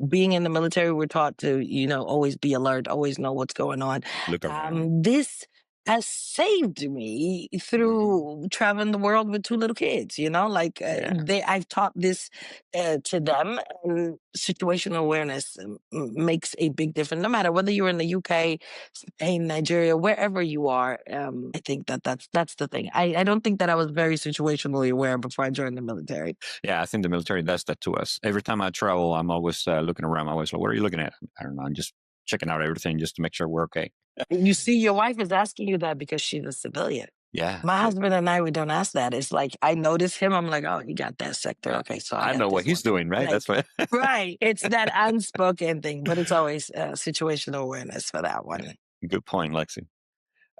being in the military, we're taught to, always be alert, always know what's going on. look around. This has saved me Mhm. through traveling the world with two little kids, like Yeah, I've taught this to them, and situational awareness makes a big difference, no matter whether you're in the UK, in Nigeria, wherever you are. I think that's the thing. I don't think that I was very situationally aware before I joined the military. yeah. I think the military does that to us. Every time I travel, I'm always looking around. I'm always like, "What are you looking at?" I don't know. I'm just checking out everything just to make sure we're okay. You see, your wife is asking you that because she's a civilian. Yeah, My husband and I, we don't ask that. It's like I notice him. I'm like, oh, he got that sector. uh, Okay, so I I got know what this he's one. doing. Right. That's Like, what. right? It's that unspoken thing, but it's always situational awareness for that Yeah, one. good point, Lexi.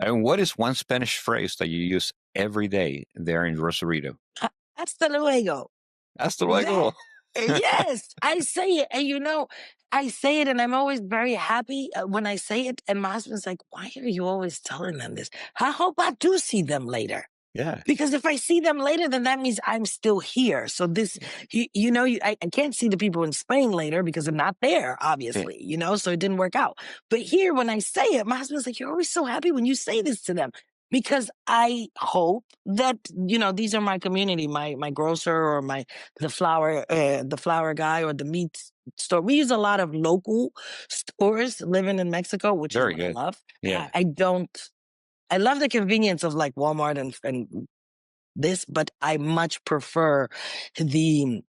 And what is one Spanish phrase that you use every day there in Rosarito? Hasta luego. Hasta That luego. yes, I say it, and I say it, and I'm always very happy when I say it. And my husband's like, "Why are you always telling them this? I hope I do see them later." Yeah. Because if I see them later, then that means I'm still here. So this, I can't see the people in Spain later because I'm not there, Yeah. obviously, so it didn't work out. But here, when I say it, my husband's like, you're always so happy when you say this to them. Because I hope that, these are my community, my grocer or the flower guy or the meat store. We use a lot of local stores living in Mexico, which is Very what I good. love. Yeah. I don't, I love the convenience of like Walmart and this, but I much prefer the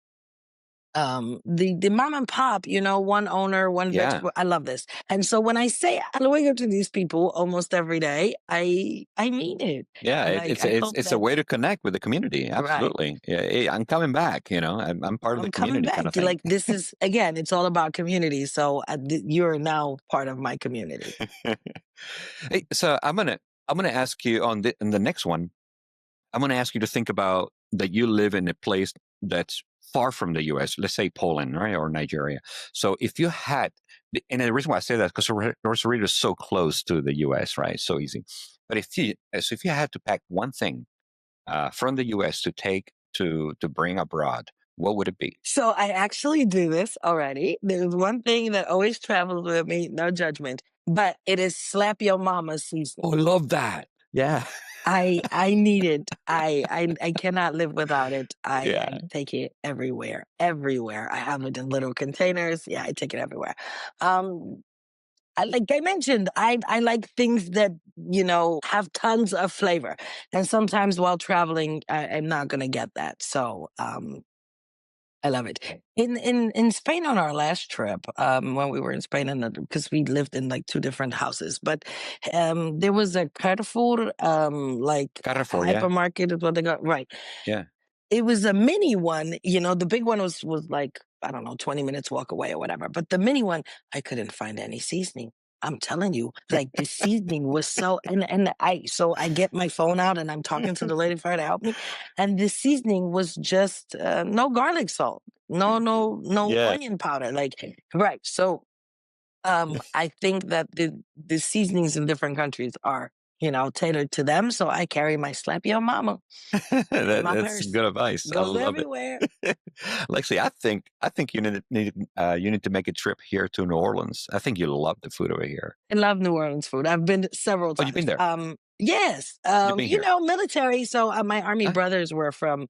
the mom and pop, one owner, one Yeah. vegetable. I love this. And so when I say hallelujah to these people almost every day, I mean it. Yeah. And It's I it's hope it's a that way to connect with the community. right. Absolutely. Yeah. Hey, I'm coming back. I'm part of the I'm coming community kind back. of thing. Like this is again, it's all about community. So you're now part of my community. Hey, so I'm gonna ask you in the next one. I'm gonna ask you to think about that you live in a place that's far from the U.S. Let's say Poland, right, or Nigeria. So if you had, and the reason why I say that is because Rosarito is so close to the U.S., right? So easy. But if you had to pack one thing from the U.S. to take to bring abroad, what would it be? So I actually do this already. There's one thing that always travels with me, no judgment. but it is slap your mama Oh, seasoning. I love that. Yeah. I need it. I cannot live without it. Yeah. I take it everywhere, everywhere. I have it in little containers. Yeah, I take it everywhere. Um, like I mentioned, I like things that have tons of flavor, and sometimes while traveling, I'm not gonna get that. So I love it. In Spain on our last trip, when we were in Spain, and because we lived in like two different houses, but there was a Carrefour, like Carrefour, yeah. hypermarket is what they got, right? Yeah. It was a mini one, the big one was like, I don't know, 20 minutes walk away or whatever. But the mini one, I couldn't find any seasoning. I'm telling you, like the seasoning was so I get my phone out and I'm talking to the lady for her to help me. And the seasoning was just no garlic salt, no Yeah. onion powder. Like, right. So I think that the seasonings in different countries are, tailored to them. So I carry my slap your mama in my That's purse. good advice. I Goes love it. everywhere. Lexi, I think you need to make a trip here to New Orleans. I think you love the food over here. I love New Orleans food. I've been several Oh, you've been times. there. Yes. You've been here. Military. So my army Huh? brothers were from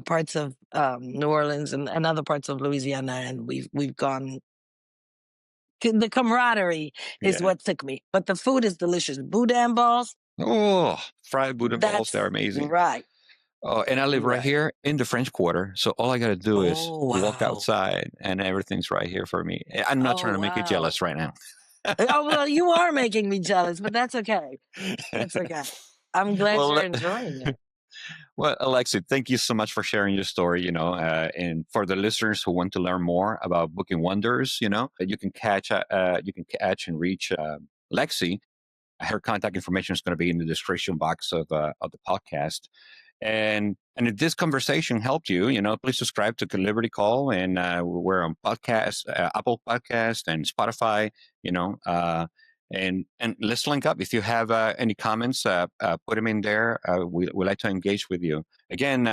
parts of New Orleans and other parts of Louisiana, and we've gone. The camaraderie is Yeah. what took me, but the food is delicious. Boudin balls. Oh, fried boudin balls, they're That's amazing. right. Oh, and I live right Right. here in the French Quarter, so all I got to do is Oh walk wow. outside, and everything's right here for me. I'm not Oh trying to make you wow. jealous right now. Oh well, you are making me jealous, but that's okay. That's okay. I'm glad Well, you're enjoying it. well, Alexi, thank you so much for sharing your story. And for the listeners who want to learn more about booking wonders, you can catch and reach Lexi. Her contact information is going to be in the description box of the podcast. And if this conversation helped you, please subscribe to Liberty Call, and we're on podcast, Apple Podcast, and Spotify. And let's link up. If you have any comments, put them in there. We like to engage with you. Again,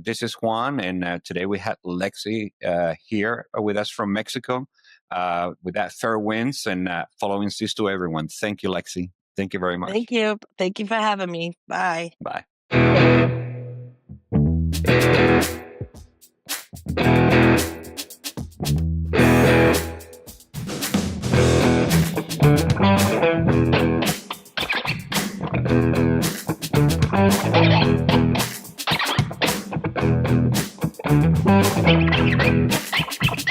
this is Juan, and today we had Lexi here with us from Mexico. With that, fair winds and following seas to everyone. Thank you, Lexi. Thank you very much. Thank you. Thank you for having me. Bye. Bye.